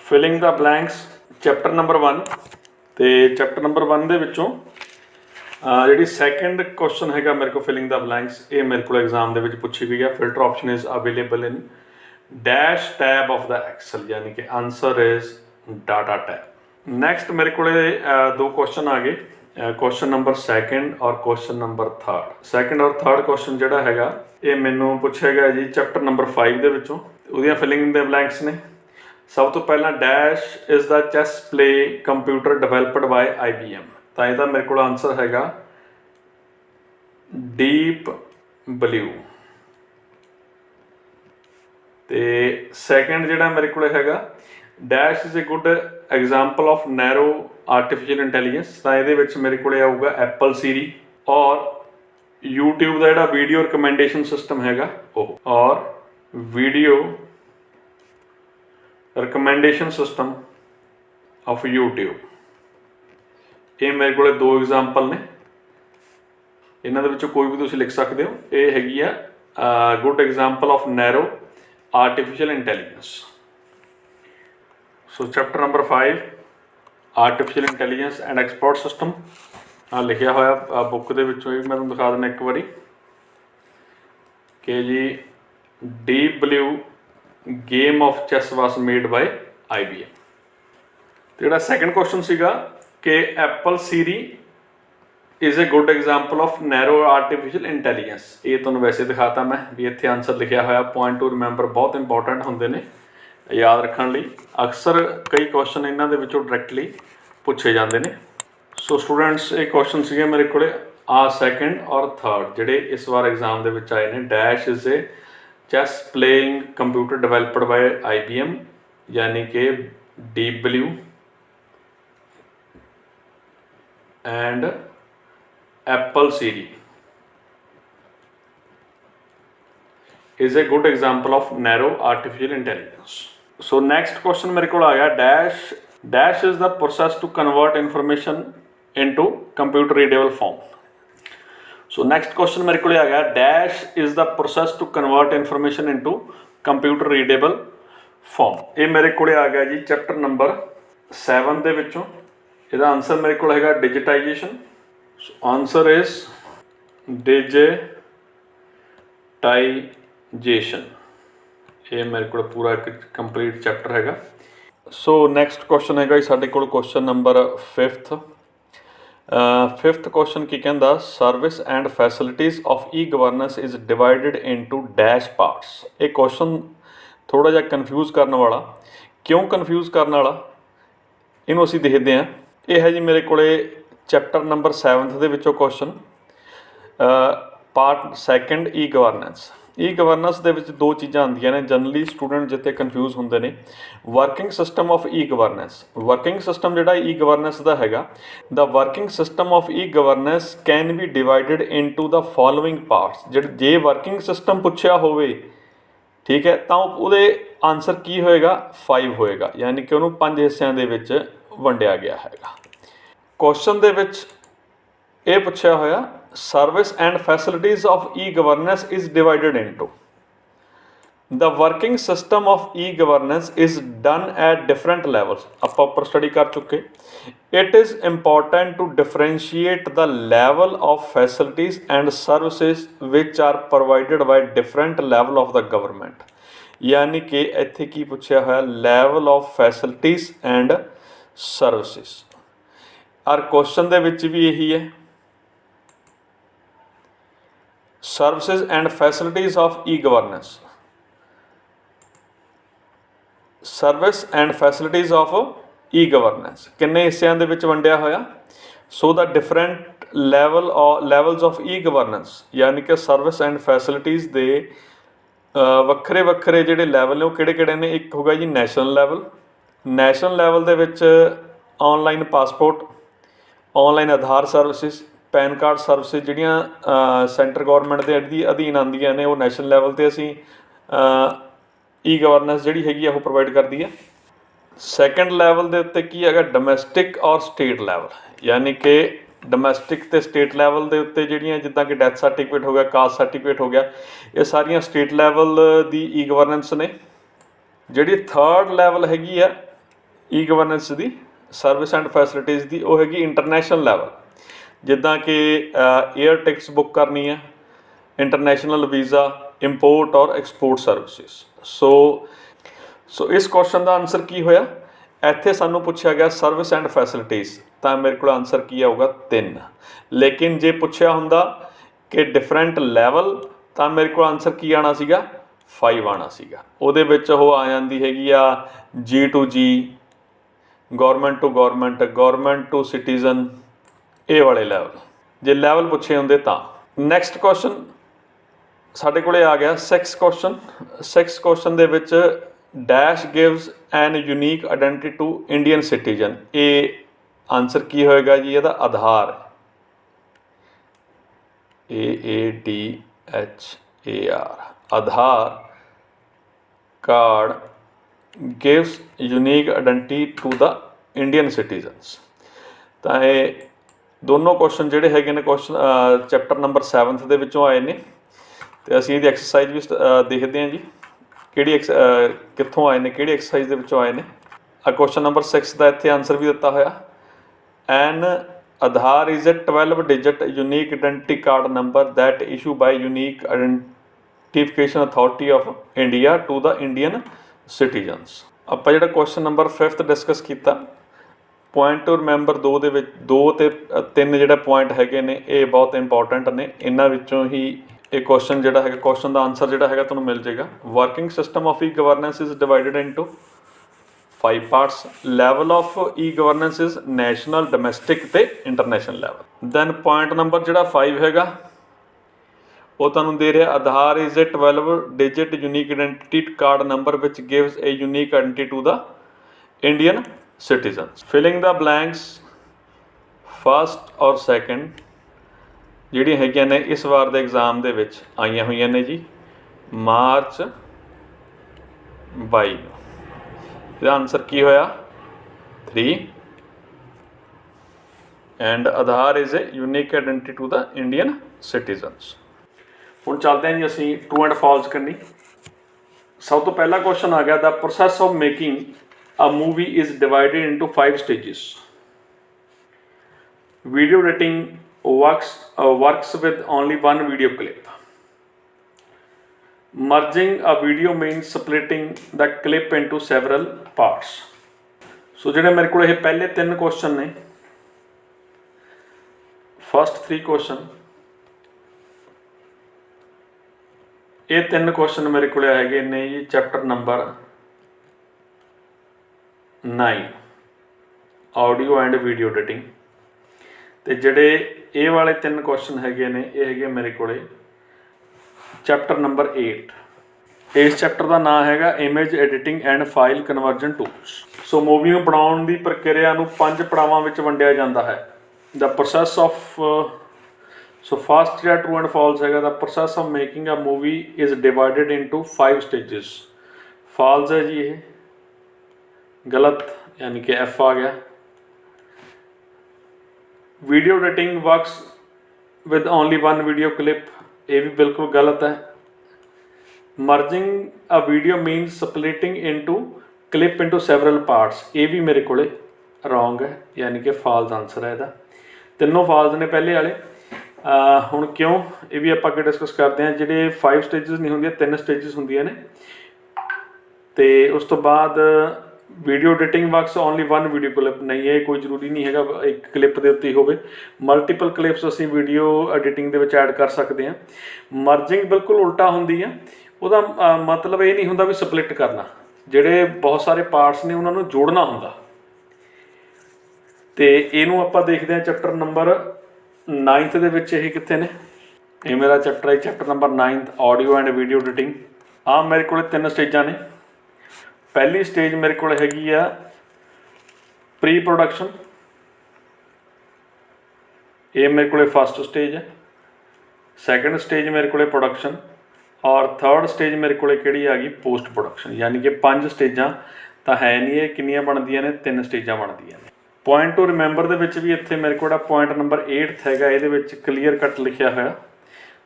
ਫਿਲਿੰਗ ਦਾ ਬਲੈਂਕਸ ਚੈਪਟਰ ਨੰਬਰ 1 ਤੇ ਚੈਪਟਰ ਨੰਬਰ 1 ਦੇ ਵਿੱਚੋਂ ਜਿਹੜੀ ਸੈਕੰਡ ਕੁਐਸਚਨ ਹੈਗਾ ਮੇਰੇ ਕੋਲ ਫਿਲਿੰਗ ਦਾ ਬਲੈਂਕਸ, ਇਹ ਮੇਰੇ ਕੋਲ ਐਗਜ਼ਾਮ ਦੇ ਵਿੱਚ ਪੁੱਛੀ ਗਈ ਆ। Filter option is available in dash tab of the Excel, ਯਾਨੀ ਕਿ answer is data tab. Next ਮੇਰੇ ਕੋਲੇ ਦੋ ਕੁਐਸਚਨ ਆ ਗਏ, ਕੁਐਸਚਨ ਨੰਬਰ 2 ਔਰ ਕੁਐਸਚਨ ਨੰਬਰ 3। ਸੈਕੰਡ ਔਰ ਥਰਡ ਕੁਐਸਚਨ ਜਿਹੜਾ ਹੈਗਾ ਇਹ ਮੈਨੂੰ ਪੁੱਛਿਆ ਗਿਆ ਜੀ ਚੈਪਟਰ ਨੰਬਰ 5 ਦੇ ਵਿੱਚੋਂ। ਉਹਦੀਆਂ ਫਿਲਿੰਗ ਦੇ ਬਲੈਂਕਸ ਨੇ। ਸਭ ਤੋਂ ਪਹਿਲਾਂ dash is the chess play computer developed by IBM, ਤਾਂ ਇਹਦਾ ਮੇਰੇ ਕੋਲ ਆਨਸਰ ਹੈਗਾ ਡੀਪ ਬਲੂ। ਤੇ ਸੈਕੰਡ ਜਿਹੜਾ ਮੇਰੇ ਕੋਲ ਹੈਗਾ dash is a good example of narrow artificial intelligence, ਤਾਂ ਇਹਦੇ ਵਿੱਚ ਮੇਰੇ ਕੋਲ ਆਊਗਾ ਐਪਲ ਸੀਰੀ ਔਰ YouTube ਦਾ ਜਿਹੜਾ ਵੀਡੀਓ ਰਿਕਮੈਂਡੇਸ਼ਨ ਸਿਸਟਮ ਹੈਗਾ ਉਹ, ਔਰ video recommendation system of YouTube। ਇਹ ਮੇਰੇ ਕੋਲ ਦੋ ਐਗਜ਼ਾਮਪਲ ਨੇ, ਇਹਨਾਂ ਦੇ ਵਿੱਚੋਂ ਕੋਈ ਵੀ ਤੁਸੀਂ ਲਿਖ ਸਕਦੇ ਹੋ। ਇਹ ਹੈਗੀ ਆ good example of narrow artificial intelligence. So chapter number 5 artificial intelligence and expert system ਆ ਲਿਖਿਆ ਹੋਇਆ ਬੁੱਕ ਦੇ ਵਿੱਚੋਂ। ਇਹ ਮੈਂ ਤੁਹਾਨੂੰ ਦਿਖਾ ਦਿੰਦਾ ਇੱਕ ਵਾਰੀ ਕਿ ਜੀ Deep Blue game of chess was made by IBM। ਤੇ ਜਿਹੜਾ ਸੈਕੰਡ ਕੁਐਸਚਨ ਸੀਗਾ ਕਿ Apple Siri is a good example of narrow artificial intelligence, ਇਹ ਤੁਹਾਨੂੰ ਵੈਸੇ ਦਿਖਾਤਾ ਮੈਂ ਵੀ ਇੱਥੇ ਆਨਸਰ ਲਿਖਿਆ ਹੋਇਆ। ਪੁਆਇੰਟ ਟੂ ਰਿਮੈਂਬਰ ਬਹੁਤ ਇੰਪੋਰਟੈਂਟ ਹੁੰਦੇ ਨੇ ਯਾਦ ਰੱਖਣ ਲਈ, ਅਕਸਰ ਕਈ ਕੁਐਸਚਨ ਇਹਨਾਂ ਦੇ ਵਿੱਚੋਂ ਡਾਇਰੈਕਟਲੀ ਪੁੱਛੇ ਜਾਂਦੇ ਨੇ। ਸੋ ਸਟੂਡੈਂਟਸ ਇਹ ਕੁਐਸਚਨ ਸੀਗੇ ਮੇਰੇ ਕੋਲੇ ਸੈਕੰਡ ਔਰ ਥਰਡ ਜਿਹੜੇ ਇਸ ਵਾਰ ਐਗਜ਼ਾਮ ਦੇ ਵਿੱਚ ਆਏ ਨੇ। Dash is a chess playing computer developed by IBM, ਯਾਨੀ ਕਿ Deep Blue and Apple Siri is a good example of narrow artificial intelligence. So next question मेरे को आ गया dash is the process to convert information into computer readable form. So next question मेरे को आ गया dash is the process to convert information into computer readable form. ये मेरे को आ गया जी चैप्टर नंबर 7 ਦੇ ਵਿੱਚੋਂ ਇਹਦਾ ਆਨਸਰ ਮੇਰੇ ਕੋਲ ਹੈਗਾ ਡਿਜੀਟਾਈਜੇਸ਼ਨ. Answer is digitisation. ਇਹ ਮੇਰੇ ਕੋਲ ਪੂਰਾ ਇੱਕ ਕੰਪਲੀਟ ਚੈਪਟਰ ਹੈਗਾ. ਸੋ ਨੈਕਸਟ ਕੁਐਸਚਨ ਹੈਗਾ ਜੀ ਸਾਡੇ ਕੋਲ question number 5th. 5th question ਕੀ ਕਹਿੰਦਾ service and facilities of e governance is divided into dash parts. ਇਹ ਕੁਐਸਚਨ ਥੋੜਾ ਜਿਹਾ ਕਨਫਿਊਜ਼ ਕਰਨ ਵਾਲਾ. ਕਿਉਂ ਕਨਫਿਊਜ਼ ਕਰਨ ਵਾਲਾ ਇਹਨੂੰ ਅਸੀਂ ਦੇਖਦੇ ਹਾਂ. ਇਹ ਹੈ ਜੀ ਮੇਰੇ ਕੋਲੇ ਚੈਪਟਰ ਨੰਬਰ 7th ਦੇ ਵਿੱਚੋਂ ਕੁਐਸਚਨ ਪਾਰਟ 2 ਈ ਗਵਰਨੈਂਸ. ਈ ਗਵਰਨੈਂਸ ਦੇ ਵਿੱਚ ਦੋ ਚੀਜ਼ਾਂ ਆਉਂਦੀਆਂ ਨੇ ਜਨਰਲੀ ਸਟੂਡੈਂਟ ਜਿੱਥੇ ਕਨਫਿਊਜ਼ ਹੁੰਦੇ ਨੇ. Working system of e governance. Working system ਜਿਹੜਾ ਈ ਗਵਰਨੈਂਸ ਦਾ ਹੈਗਾ the working system of e governance can be divided into the following parts. ਜੇ ਵਰਕਿੰਗ ਸਿਸਟਮ ਪੁੱਛਿਆ ਹੋਵੇ ਠੀਕ ਹੈ ਤਾਂ ਉਹਦੇ ਆਨਸਰ ਕੀ ਹੋਏਗਾ 5 ਹੋਏਗਾ ਯਾਨੀ ਕਿ ਉਹਨੂੰ 5 ਹਿੱਸਿਆਂ ਦੇ ਵਿੱਚ ਵੰਡਿਆ ਗਿਆ ਹੈਗਾ. ਕੁਐਸਚਨ ਦੇ ਵਿੱਚ ਇਹ ਪੁੱਛਿਆ ਹੋਇਆ service and facilities of e governance is divided into the working system of e-governance is done at different levels. ਆਪਾਂ ਉੱਪਰ ਸਟੱਡੀ ਕਰ ਚੁੱਕੇ. It is important to differentiate the level of facilities and services which are provided by different level of the government. ਯਾਨੀ ਕਿ ਇੱਥੇ ਕੀ ਪੁੱਛਿਆ ਹੋਇਆ level of facilities and services. ਔਰ ਕੁਐਸਚਨ ਦੇ ਵਿੱਚ ਵੀ ਇਹੀ ਹੈ services and facilities of e-governance. Service and facilities of e governance ਕਿੰਨੇ ਹਿੱਸਿਆਂ ਦੇ ਵਿੱਚ ਵੰਡਿਆ ਹੋਇਆ. So the different levels of e governance ਯਾਨੀ ਕਿ ਸਰਵਿਸ ਐਂਡ ਫੈਸਿਲਿਟੀਜ਼ ਦੇ ਵੱਖਰੇ ਵੱਖਰੇ ਜਿਹੜੇ ਲੈਵਲ ਨੇ ਉਹ ਕਿਹੜੇ ਕਿਹੜੇ ਨੇ. ਇੱਕ ਹੋਗਾ ਜੀ ਨੈਸ਼ਨਲ ਲੈਵਲ. ਨੈਸ਼ਨਲ ਲੈਵਲ ਦੇ ਵਿੱਚ ਔਨਲਾਈਨ ਪਾਸਪੋਰਟ, ਔਨਲਾਈਨ ਆਧਾਰ ਸਰਵਿਸਿਜ਼, ਪੈਨ ਕਾਰਡ ਸਰਵਿਸਿਜ਼ ਜਿਹੜੀਆਂ ਸੈਂਟਰ ਗੌਰਮੈਂਟ ਦੇ ਅਧੀਨ ਆਉਂਦੀਆਂ ਨੇ ਉਹ ਨੈਸ਼ਨਲ ਲੈਵਲ 'ਤੇ ਅਸੀਂ ਈ ਗਵਰਨੈਂਸ ਜਿਹੜੀ ਹੈਗੀ ਆ ਉਹ ਪ੍ਰੋਵਾਈਡ ਕਰਦੀ ਹੈ. ਸੈਕੰਡ ਲੈਵਲ ਦੇ ਉੱਤੇ ਕੀ ਹੈਗਾ ਡੋਮੈਸਟਿਕ ਔਰ ਸਟੇਟ ਲੈਵਲ ਯਾਨੀ ਕਿ ਡੋਮੈਸਟਿਕ ਅਤੇ ਸਟੇਟ ਲੈਵਲ ਦੇ ਉੱਤੇ ਜਿਹੜੀਆਂ ਜਿੱਦਾਂ ਕਿ ਡੈਥ ਸਰਟੀਫਿਕੇਟ ਹੋ ਗਿਆ, ਕਾਸਟ ਸਰਟੀਫਿਕੇਟ ਹੋ ਗਿਆ, ਇਹ ਸਾਰੀਆਂ ਸਟੇਟ ਲੈਵਲ ਦੀ ਈ ਗਵਰਨੈਂਸ ਨੇ. ਜਿਹੜੀ ਥਰਡ ਲੈਵਲ ਹੈਗੀ ਆ ਈ governance the service and facilities ਦੀ ਉਹ ਹੈਗੀ ਇੰਟਰਨੈਸ਼ਨਲ ਲੈਵਲ. ਜਿੱਦਾਂ ਕਿ ਏਅਰ ਟਿਕਟਸ ਬੁੱਕ ਕਰਨੀ ਹੈ, ਇੰਟਰਨੈਸ਼ਨਲ ਵੀਜ਼ਾ, ਇੰਪੋਰਟ ਔਰ ਐਕਸਪੋਰਟ ਸਰਵਿਸਿਜ਼. ਸੋ ਇਸ ਕੁਐਸਚਨ ਦਾ ਆਨਸਰ ਕੀ ਹੋਇਆ. ਇੱਥੇ ਸਾਨੂੰ ਪੁੱਛਿਆ ਗਿਆ ਸਰਵਿਸ ਐਂਡ ਫੈਸਿਲਿਟੀਜ਼ ਤਾਂ ਮੇਰੇ ਕੋਲ ਆਨਸਰ ਕੀ ਆਊਗਾ 3. ਲੇਕਿਨ ਜੇ ਪੁੱਛਿਆ ਹੁੰਦਾ ਕਿ ਡਿਫਰੈਂਟ ਲੈਵਲ ਤਾਂ ਮੇਰੇ ਕੋਲ ਆਨਸਰ ਕੀ ਆਉਣਾ ਸੀਗਾ 5 ਆਉਣਾ ਸੀਗਾ. ਉਹਦੇ ਵਿੱਚ ਉਹ ਆ ਜਾਂਦੀ ਹੈਗੀ ਆ G to G, government to government, government to citizen, ਇਹ ਵਾਲੇ ਲੈਵਲ ਜੇ ਲੈਵਲ ਪੁੱਛੇ ਹੁੰਦੇ ਤਾਂ. ਨੈਕਸਟ ਕੁਐਸਚਨ ਸਾਡੇ ਕੋਲੇ ਆ ਗਿਆ 6th ਕੁਐਸਚਨ. 6th ਕੁਐਸਚਨ ਦੇ ਵਿੱਚ dash gives an unique identity to Indian citizen. ਇਹ ਆਨਸਰ ਕੀ ਹੋਏਗਾ ਜੀ ਇਹਦਾ Aadhaar. AADHAR Aadhaar card gives unique identity to the Indian citizens. ਤਾਂ ਇਹ ਦੋਨੋਂ ਕੁਐਸਚਨ ਜਿਹੜੇ ਹੈਗੇ ਨੇ ਕੁਐਸਚਨ ਚੈਪਟਰ ਨੰਬਰ 7th ਦੇ ਵਿੱਚੋਂ ਆਏ ਨੇ ਅਤੇ ਅਸੀਂ ਇਹਦੀ ਐਕਸਰਸਾਈਜ਼ ਵੀ ਦੇਖਦੇ ਹਾਂ ਜੀ ਕਿਹੜੀ ਕਿੱਥੋਂ ਆਏ ਨੇ, ਕਿਹੜੀ ਐਕਸਰਸਾਈਜ਼ ਦੇ ਵਿੱਚੋਂ ਆਏ ਨੇ. ਆ ਕੁਐਸਚਨ ਨੰਬਰ 6 ਦਾ ਇੱਥੇ ਆਨਸਰ ਵੀ ਦਿੱਤਾ ਹੋਇਆ. An Aadhaar is a 12 digit unique identity card number that issue by unique identification authority of India to the Indian citizens. ਆਪਾਂ ਜਿਹੜਾ ਕੁਐਸਚਨ ਨੰਬਰ 5th ਡਿਸਕਸ ਕੀਤਾ ਪੁਆਇੰਟ ਟੂ ਰਿਮੈਂਬਰ 2 ਦੇ ਵਿੱਚ 2 ਅਤੇ 3 ਜਿਹੜਾ ਪੁਆਇੰਟ ਹੈਗੇ ਨੇ ਇਹ ਬਹੁਤ ਇੰਪੋਰਟੈਂਟ ਨੇ. ਇਹਨਾਂ ਵਿੱਚੋਂ ਹੀ ਇਹ ਕੁਐਸਚਨ ਜਿਹੜਾ ਹੈਗਾ ਕੁਐਸਚਨ ਦਾ ਆਨਸਰ ਜਿਹੜਾ ਹੈਗਾ ਤੁਹਾਨੂੰ ਮਿਲ ਜਾਏਗਾ. Working system of e governance is divided into 5 parts. Level of e governance is national, domestic ਅਤੇ international level. Then point number ਜਿਹੜਾ 5 ਹੈਗਾ ਉਹ ਤੁਹਾਨੂੰ ਦੇ ਰਿਹਾ Aadhaar is a 12 digit unique identity card number which gives a unique identity to the Indian citizens. Filling the blanks first ਔਰ second ਜਿਹੜੀਆਂ ਹੈਗੀਆਂ ਨੇ ਇਸ ਵਾਰ ਦੇ ਐਗਜ਼ਾਮ ਦੇ ਵਿੱਚ ਆਈਆਂ ਹੋਈਆਂ ਨੇ ਜੀ ਮਾਰਚ 22 ਨੂੰ। ਇਹਦਾ ਆਨਸਰ ਕੀ ਹੋਇਆ 3 and Aadhaar is a unique identity to the Indian citizens. ਹੁਣ ਚੱਲਦੇ ਹਾਂ ਜੀ ਅਸੀਂ ਟਰੂ ਐਂਡ ਫਾਲਸ ਕਰਨੀ। ਸਭ ਤੋਂ ਪਹਿਲਾ ਕੁਐਸਚਨ ਆ ਗਿਆ the process of making a movie is divided into 5 stages. Video editing works with only one video clip. Merging a video means splitting the clip into several parts. So ਜਿਹੜੇ ਮੇਰੇ ਕੋਲ ਇਹ ਪਹਿਲੇ 3 ਕੁਐਸਚਨ ਨੇ, first 3 question, ਇਹ 3 question ਮੇਰੇ ਕੋਲ ਹੈਗੇ ਨੇ ਜੀ chapter number 9 audio and video editing. ਤੇ ਜਿਹੜੇ ਇਹ ਵਾਲੇ 3 ਕੁਐਸਚਨ ਹੈਗੇ ਨੇ ਇਹ ਹੈਗੇ ਮੇਰੇ ਕੋਲੇ ਚੈਪਟਰ ਨੰਬਰ 8। ਇਸ ਚੈਪਟਰ ਦਾ ਨਾਮ ਹੈਗਾ image editing and file conversion tools. So movie ਨੂੰ ਬਣਾਉਣ ਦੀ ਪ੍ਰਕਿਰਿਆ ਨੂੰ 5 ਪੜਾਵਾਂ ਵਿੱਚ ਵੰਡਿਆ ਜਾਂਦਾ ਹੈ। The process of so first ਜਿਹੜਾ ਟਰੂ ਐਂਡ ਫਾਲਸ ਹੈਗਾ the process of making a movie is divided into 5 stages. False ਹੈ ਜੀ, ਇਹ ਗਲਤ ਯਾਨੀ ਕਿ F ਆ ਗਿਆ। Video editing works with only 1 video clip, ਇਹ ਵੀ ਬਿਲਕੁਲ ਗਲਤ ਹੈ। Merging a video means splitting into clip into several parts, ਇਹ ਵੀ ਮੇਰੇ ਕੋਲੇ ਰੋਂਗ ਹੈ ਯਾਨੀ ਕਿ ਫਾਲਸ ਆਨਸਰ ਹੈ ਇਹਦਾ। ਤਿੰਨੋਂ ਫਾਲਸ ਨੇ ਪਹਿਲੇ ਵਾਲੇ। ਹੁਣ ਕਿਉਂ ਇਹ ਵੀ ਆਪਾਂ ਅੱਗੇ ਡਿਸਕਸ ਕਰਦੇ ਹਾਂ। ਜਿਹੜੇ 5 ਸਟੇजेस ਨਹੀਂ ਹੁੰਦੀਆਂ, 3 ਸਟੇजेस ਹੁੰਦੀਆਂ ਨੇ। ਤੇ ਉਸ ਤੋਂ ਬਾਅਦ video editing works only 1 video clip, ਨਹੀਂ ਹੈ ਕੋਈ ਜ਼ਰੂਰੀ ਨਹੀਂ ਹੈਗਾ ਇੱਕ ਕਲਿੱਪ ਦੇ ਉੱਤੇ ਹੀ ਹੋਵੇ, ਮਲਟੀਪਲ ਕਲਿੱਪਸ ਅਸੀਂ ਵੀਡੀਓ ਐਡੀਟਿੰਗ ਦੇ ਵਿੱਚ ਐਡ ਕਰ ਸਕਦੇ ਹਾਂ। ਮਰਜਿੰਗ ਬਿਲਕੁਲ ਉਲਟਾ ਹੁੰਦੀ ਆ, ਉਹਦਾ ਮਤਲਬ ਇਹ ਨਹੀਂ ਹੁੰਦਾ ਵੀ ਸਪਲਿਟ ਕਰਨਾ, ਜਿਹੜੇ ਬਹੁਤ ਸਾਰੇ ਪਾਰਟਸ ਨੇ ਉਹਨਾਂ ਨੂੰ ਜੋੜਨਾ ਹੁੰਦਾ। ਤੇ ਇਹਨੂੰ ਆਪਾਂ ਦੇਖਦੇ ਹਾਂ ਚੈਪਟਰ ਨੰਬਰ 9th ਦੇ ਵਿੱਚ। ਇਹ ਕਿੱਥੇ ਨੇ? ਇਹ ਮੇਰਾ ਚੈਪਟਰ ਹੈ chapter number 9 audio and video editing. ਆਹ ਮੇਰੇ ਕੋਲ 3 ਸਟੇਜਾਂ ਨੇ। ਪਹਿਲੀ ਸਟੇਜ ਮੇਰੇ ਕੋਲ ਹੈਗੀ ਆ ਪ੍ਰੀ ਪ੍ਰੋਡਕਸ਼ਨ, ਇਹ ਮੇਰੇ ਕੋਲੇ ਫਸਟ ਸਟੇਜ ਹੈ। ਸੈਕੰਡ ਸਟੇਜ ਮੇਰੇ ਕੋਲੇ ਪ੍ਰੋਡਕਸ਼ਨ, ਔਰ ਥਰਡ ਸਟੇਜ ਮੇਰੇ ਕੋਲੇ ਕਿਹੜੀ ਆ ਗਈ ਪੋਸਟ ਪ੍ਰੋਡਕਸ਼ਨ। ਯਾਨੀ ਕਿ 5 ਸਟੇਜਾਂ ਤਾਂ ਹੈ ਨਹੀਂ, ਇਹ ਕਿੰਨੀਆਂ ਬਣਦੀਆਂ ਨੇ 3 ਸਟੇਜਾਂ ਬਣਦੀਆਂ ਨੇ। ਪੁਆਇੰਟ ਟੂ ਰਿਮੈਂਬਰ ਦੇ ਵਿੱਚ ਵੀ ਇੱਥੇ ਮੇਰੇ ਕੋਲ ਪੁਆਇੰਟ ਨੰਬਰ 8 ਹੈਗਾ, ਇਹਦੇ ਵਿੱਚ ਕਲੀਅਰ ਕੱਟ ਲਿਖਿਆ ਹੋਇਆ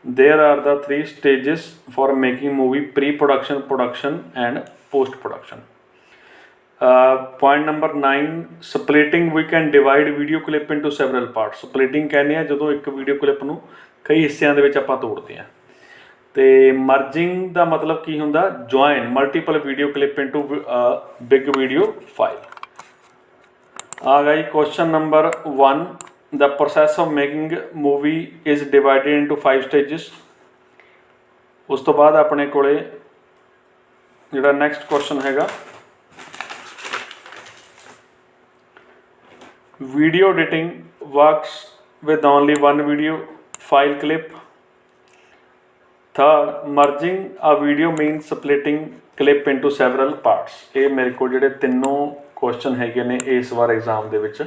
there are the 3 stages for making movie pre-production, production and post-production. Point number 9 splitting, we can divide video clip into several parts. Splitting ਕਹਿੰਦੇ ਆ ਜਦੋਂ ਇੱਕ ਵੀਡੀਓ ਕਲਿੱਪ ਨੂੰ ਕਈ ਹਿੱਸਿਆਂ ਦੇ ਵਿੱਚ ਆਪਾਂ ਤੋੜਦੇ ਹਾਂ। ਤੇ ਮਰਜਿੰਗ ਦਾ ਮਤਲਬ ਕੀ ਹੁੰਦਾ? Join multiple video clip into big video file. ਆ ਗਿਆ ਜੀ question number 1 the process of making movie is divided into 5 stages। ਉਸ ਤੋਂ ਬਾਅਦ ਆਪਣੇ ਕੋਲੇ ਜਿਹੜਾ ਨੈਕਸਟ ਕੁਐਸਚਨ ਹੈਗਾ video editing works with only 1 video file clip। third merging a video means splitting clip into several parts। ਇਹ ਮੇਰੇ ਕੋਲ ਜਿਹੜੇ ਤਿੰਨੋਂ ਕੁਐਸਚਨ ਹੈਗੇ ਨੇ ਇਸ ਵਾਰ ਐਗਜ਼ਾਮ ਦੇ ਵਿੱਚ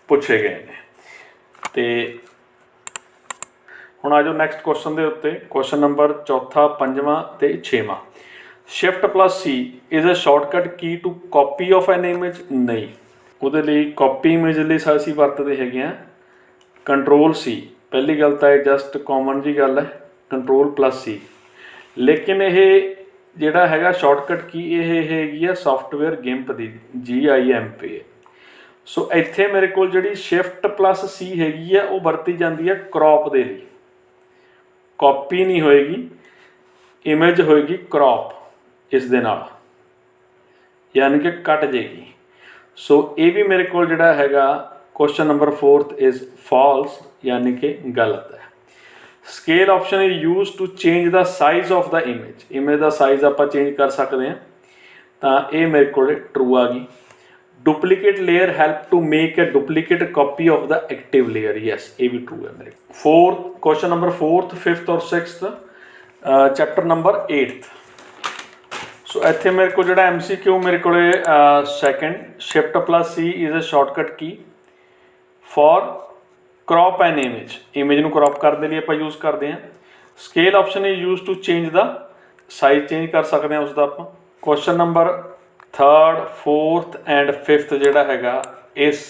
ਪੁੱਛੇ ਗਏ ਨੇ। ਤੇ ਹੁਣ ਆ ਜਾਓ ਨੈਕਸਟ ਕੁਐਸਚਨ ਦੇ ਉੱਤੇ। ਕੁਐਸਚਨ ਨੰਬਰ 4, 5ਵਾਂ ਤੇ 6ਵਾਂ। Shift plus C is a shortcut key to copy of an image. ਨਹੀਂ, ਉਹਦੇ ਲਈ ਕਾਪੀ ਇਮੇਜ ਲਈ ਅਸੀਂ ਵਰਤਦੇ ਹੈਗੇ ਆ ਕੰਟਰੋਲ C। ਪਹਿਲੀ ਗੱਲ ਤਾਂ ਇਹ ਜਸਟ ਕਾਮਨ ਜੀ ਗੱਲ ਹੈ ਕੰਟਰੋਲ ਪਲੱਸ C। ਲੇਕਿਨ ਇਹ ਜਿਹੜਾ ਹੈਗਾ ਸ਼ਾਰਟਕਟ ਕੀ ਇਹ ਹੈਗੀ ਆ ਸੌਫਟਵੇਅਰ ਗਿੰਪ ਦੀ GIMP। ਸੋ ਇੱਥੇ ਮੇਰੇ ਕੋਲ ਜਿਹੜੀ ਸ਼ਿਫਟ ਪਲੱਸ C ਹੈਗੀ ਆ ਉਹ ਵਰਤੀ ਜਾਂਦੀ ਆ ਕ੍ਰੌਪ ਦੇ ਲਈ। ਕਾਪੀ ਨਹੀਂ ਹੋਏਗੀ, ਇਮੇਜ ਹੋਏਗੀ ਕ੍ਰੌਪ ਇਸ ਦੇ ਨਾਲ, ਯਾਨੀ ਕਿ ਕੱਟ ਜੇਗੀ। ਸੋ ਇਹ ਵੀ ਮੇਰੇ ਕੋਲ ਜਿਹੜਾ ਹੈਗਾ ਕੁਐਸਚਨ ਨੰਬਰ 4 ਇਜ਼ ਫਾਲਸ ਯਾਨੀ ਕਿ ਗਲਤ ਹੈ। Scale option is use to change the size of the image. Image ਦਾ ਸਾਈਜ਼ ਆਪਾਂ ਚੇਂਜ ਕਰ ਸਕਦੇ ਹਾਂ, ਤਾਂ ਇਹ ਮੇਰੇ ਕੋਲ ਟਰੂ ਆ ਗਈ। Duplicate layer help to make a duplicate copy of the active layer. Yes, ਇਹ ਵੀ ਟਰੂ ਹੈ ਮੇਰੇ। 4th question number 4th 5th ਔਰ 6th ਚੈਪਟਰ ਨੰਬਰ 8th। ਸੋ ਇੱਥੇ ਮੇਰੇ ਕੋਲ ਜਿਹੜਾ MCQ ਮੇਰੇ ਕੋਲੇ second shift plus C is a shortcut key for crop an image ਨੂੰ क्रॉप ਕਰਨ ਦੇ ਲਈ ਆਪਾਂ यूज़ करते हैं। Scale option is use to change the size change कर सकते हैं उसका आप। Question number 3rd 4th and 5th ਜਿਹੜਾ ਹੈਗਾ इस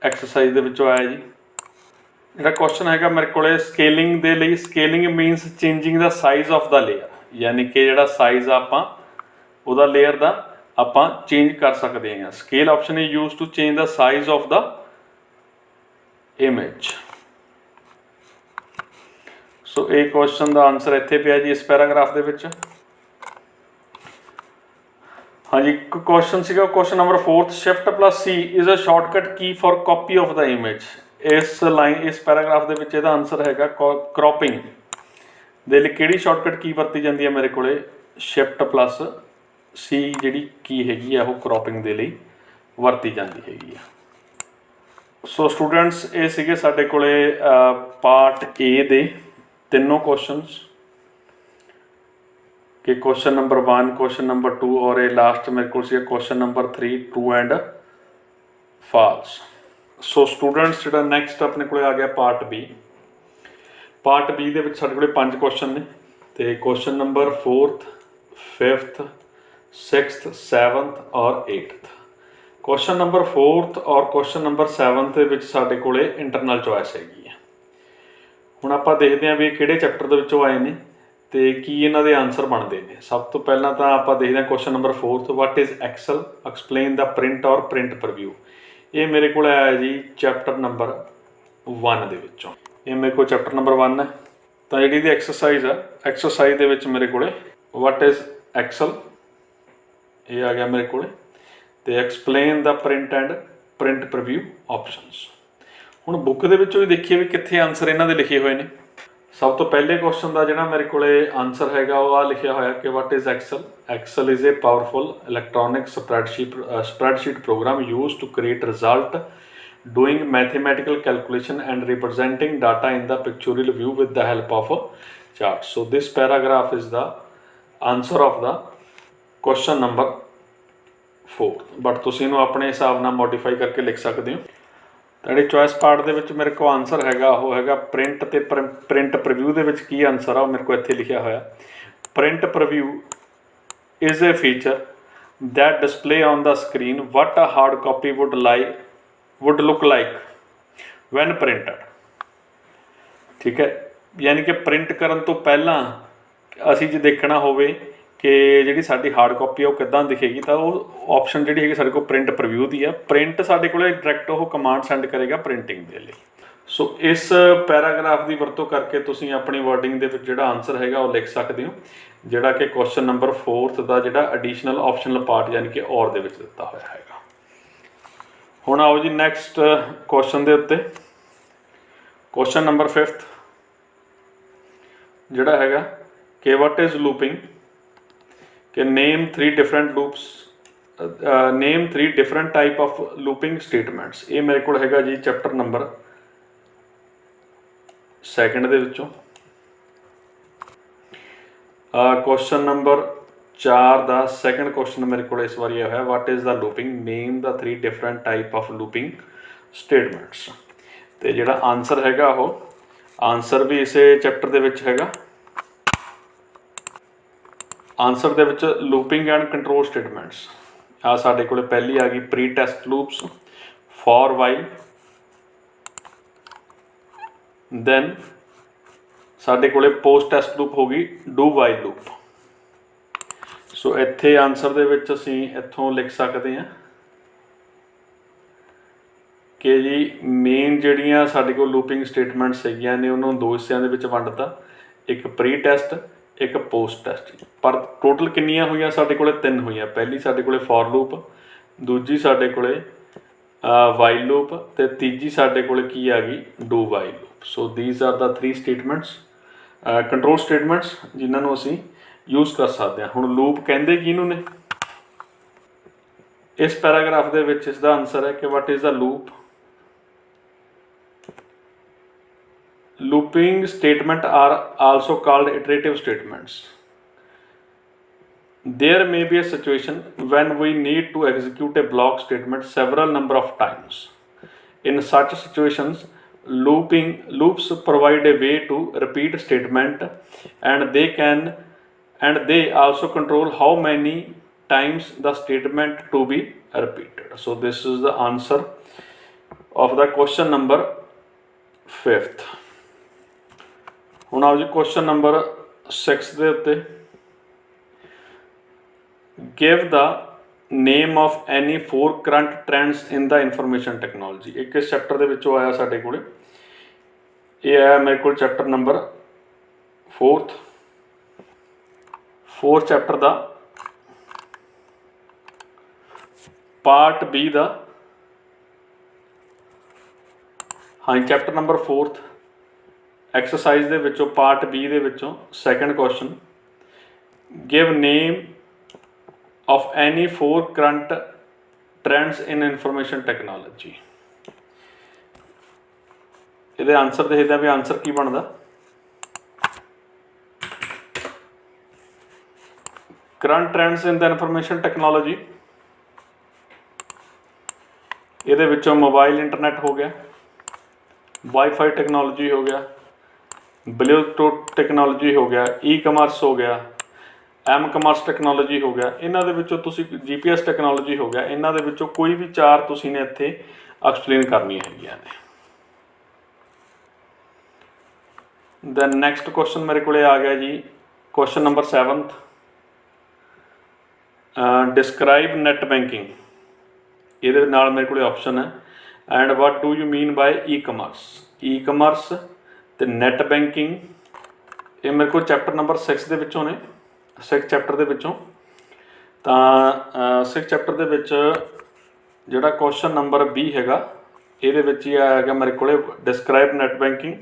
एक्सरसाइज ਦੇ ਵਿੱਚੋਂ ਆਇਆ ਜੀ। ਜਿਹੜਾ क्वेश्चन हैगा मेरे को स्केलिंग ਦੇ ਲਈ scaling मीनस changing the size of the layer, यानी कि ਜਿਹੜਾ साइज ਆਪਾਂ ਉਹਦਾ लेयर ਦਾ ਆਪਾਂ चेंज कर सकते हैं। Scale option is use to change the size of the image. So ये क्वेश्चन का आंसर इत्थे पिया जी इस पैराग्राफ दे विच। हाँ जी, क्वेश्चन सीगा question number 4th, shift plus C is a shortcut key for copy of the image. इस लाइन इस पैराग्राफ दे विच इहदा आंसर हैगा क्रॉपिंग दे लई किहड़ी शॉर्टकट की वरती जाती है मेरे कोले, शिफ्ट प्लस सी जिहड़ी की हैगी आ वो क्रॉपिंग दे लई वरती जाती हैगी आ। सो स्टूडेंट्स ये सीगे साडे कोले पार्ट ए दे तीनों क्वेश्चनस कि क्वेश्चन नंबर 1, क्वेश्चन नंबर 2 और ये लास्ट मेरे को question number 3 true and false. So students जो नैक्सट अपने को आ गया पार्ट बी। पार्ट बी के साढ़े को 5 क्वेश्चन ने, तो question number 4th 5th 6th 7th और 8th। क्वेश्चन नंबर 4th और क्वेश्चन नंबर 7th के साढ़े को इंटरनल चॉइस हैगी है। हुण आपां देखते हैं भी किहड़े चैप्टर दे विचों आए ने ते की इन्हां दे आंसर बनते हैं। सब तो पहला तो आपां देखते हैं question number 4th, what is Excel, explain the print और प्रिंट प्रीव्यू। ये मेरे को आया जी चैप्टर नंबर 1 दे विचों। ये मेरे को चैप्टर नंबर 1 है। तो जी एक्सरसाइज है, एक्सरसाइज दे विच मेरे को व्हाट इज़ एक्सल ये आ गया मेरे को, तो explain the print and print preview options. हुण बुक दे विचों ही देखिए भी कित्थे आंसर इन्हां दे लिखे हुए ने। सब तो पहले क्वेश्चन का जिहड़ा मेरे को आंसर हैगा वो आ लिखिया होया कि what is Excel. Excel is a powerful electronic spreadsheet program use to create result doing mathematical calculation and representing data in the pictorial view with the help of chart. So this paragraph is the answer of the question number 4, but तुसीं इहनूं अपने हिसाब नाल modify करके लिख सकते हो। तो चॉइस पार्ट दे विच मेरे को आंसर हैगा वो हैगा प्रिंट ते प्रिंट प्रीव्यू दे विच की आंसर आ मेरे को इत्थे लिखिया होया, print preview is a feature that display on the screen what a hard copy would look like when printed. ठीक है, यानी कि प्रिंट करन तो पहला असी जे देखना होवे कि जी साडी हार्ड कॉपी वो किदां दिखेगी, तो वो ऑप्शन जी है साढ़े को प्रिंट प्रीव्यू की है। प्रिंट साढ़े को डायरैक्ट वो कमांड सेंड करेगा प्रिंटिंग के लिए। सो इस पैराग्राफ की वरतों करके तुसीं अपनी वर्डिंग के जो आंसर है वो लिख सकते हो, जोड़ा कि क्वेश्चन नंबर 4th का जोड़ा एडिशनल ऑप्शनल पार्ट यानी कि और दे विच दिता होया है। हुण आओ जी नैक्सट क्वेश्चन के उत्ते, क्वेश्चन नंबर 5th जोड़ा है कि व्हाट इज़ लूपिंग, कि name 3 different loops, name 3 different type of looping statements. ये मेरे को हैगा जी चैप्टर नंबर 2 दे विचों। क्वेश्चन नंबर 4 का सैकेंड क्वेश्चन मेरे को इस बार है what is the looping, name the 3 different type of looping statements. तो जिहड़ा आंसर हैगा वो आंसर भी इस चैप्टर दे विच हैगा। आंसर दे विच लूपिंग एंड कंट्रोल स्टेटमेंट्स आ साडे कोले पहली आ गई pre test loops, for while, then साडे कोले पोस्ट टेस्ट लूप हो गई डू वाइल लूप। सो इत्थे आंसर दे विच असीं इत्थों लिख सकते हैं कि जी मेन जिहड़ियां साडे कोल लूपिंग स्टेटमेंट्स हैगियां ने उन्होंने 2 हिस्सिਆਂ ਦੇ ਵਿੱਚ ਵੰਡਤਾ, एक प्री टेस्ट एक पोस्ट टेस्ट। पर टोटल किन्नियां हुई साडे कोले 3 हुई। पहली साडे कोले फॉर लूप, दूजी साडे कोले वाइल लूप, ते तीजी साडे कोले की आ गई do while loop. So these are the 3 statements control statements जिन्होंने असीं यूज़ कर सकते हैं। हुण लूप कहंदे किहनूं ने, इस पैराग्राफ दे विच इसदा आंसर है कि what is the loop. Looping statement are also called iterative statements. There may be a situation when we need to execute a block statement several number of times. In such situations, loops provide a way to repeat statement, and they also control how many times the statement to be repeated. So this is the answer of the question number 5th. ਹੁਣ ਆਓ ਜੀ question number 6 ਦੇ ਉੱਤੇ, give the name of any 4 current trends in the information technology। एक इस chapter ਦੇ ਵਿੱਚੋਂ ਆਇਆ ਸਾਡੇ ਕੋਲੇ, ਇਹ ਆਇਆ ਮੇਰੇ ਕੋਲ ਚੈप्टर नंबर 4th ਚੈप्टर ਦਾ ਪਾर्ट B ਦਾ, हाँ चैप्टर नंबर 4th एक्सरसाइज ਦੇ ਵਿੱਚੋਂ पार्ट B ਦੇ ਵਿੱਚੋਂ second question, give name of any 4 current trends in information technology। ਇਹਦੇ ਆਨਸਰ ਦੇਖਦੇ ਆ ਵੀ ਆਨਸਰ ਕੀ ਬਣਦਾ। ਕਰੰਟ ਟ੍ਰੈਂਡਸ ਇਨ ਦ ਇਨਫੋਰਮੇਸ਼ਨ ਟੈਕਨੋਲੋਜੀ, ਇਹਦੇ ਵਿੱਚੋਂ ਮੋਬਾਈਲ ਇੰਟਰਨੈਟ ਹੋ ਗਿਆ, ਵਾਈਫਾਈ ਟੈਕਨੋਲੋਜੀ ਹੋ ਗਿਆ, ਬਲੂਟੂਥ ਟੈਕਨੋਲੋਜੀ ਹੋ ਗਿਆ, ਈ ਕਮਰਸ ਹੋ ਗਿਆ, ਐਮ ਕਮਰਸ ਟੈਕਨੋਲੋਜੀ ਹੋ ਗਿਆ। ਇਹਨਾਂ ਦੇ ਵਿੱਚੋਂ ਤੁਸੀਂ GPS ਟੈਕਨੋਲੋਜੀ ਹੋ ਗਿਆ, ਇਹਨਾਂ ਦੇ ਵਿੱਚੋਂ ਕੋਈ ਵੀ 4 ਤੁਸੀਂ ਨੇ ਇੱਥੇ ਐਕਸਪਲੇਨ ਕਰਨੀਆਂ ਹੈਗੀਆਂ ਨੇ। ਦੈਨ ਨੈਕਸਟ ਕੁਐਸਚਨ ਮੇਰੇ ਕੋਲੇ ਆ ਗਿਆ ਜੀ, question number 7th, describe net banking. ਇਹਦੇ ਨਾਲ ਮੇਰੇ ਕੋਲੇ ਆਪਸ਼ਨ ਹੈ, and what do you mean by e commerce ਤੇ ਨੈਟ ਬੈਂਕਿੰਗ। ਇਹ ਮੇਰੇ ਕੋਲ ਚੈਪਟਰ ਨੰਬਰ 6 ਦੇ ਵਿੱਚੋਂ ਨੇ, 6 ਚੈਪਟਰ ਦੇ ਵਿੱਚੋਂ। ਤਾਂ 6 ਚੈਪਟਰ ਦੇ ਵਿੱਚ ਜਿਹੜਾ ਕੁਐਸਚਨ ਨੰਬਰ 20 ਹੈਗਾ, ਇਹਦੇ ਵਿੱਚ ਹੀ ਆਇਆ ਹੈਗਾ ਮੇਰੇ ਕੋਲੇ ਡਿਸਕ੍ਰਾਈਬ ਨੈਟ ਬੈਂਕਿੰਗ,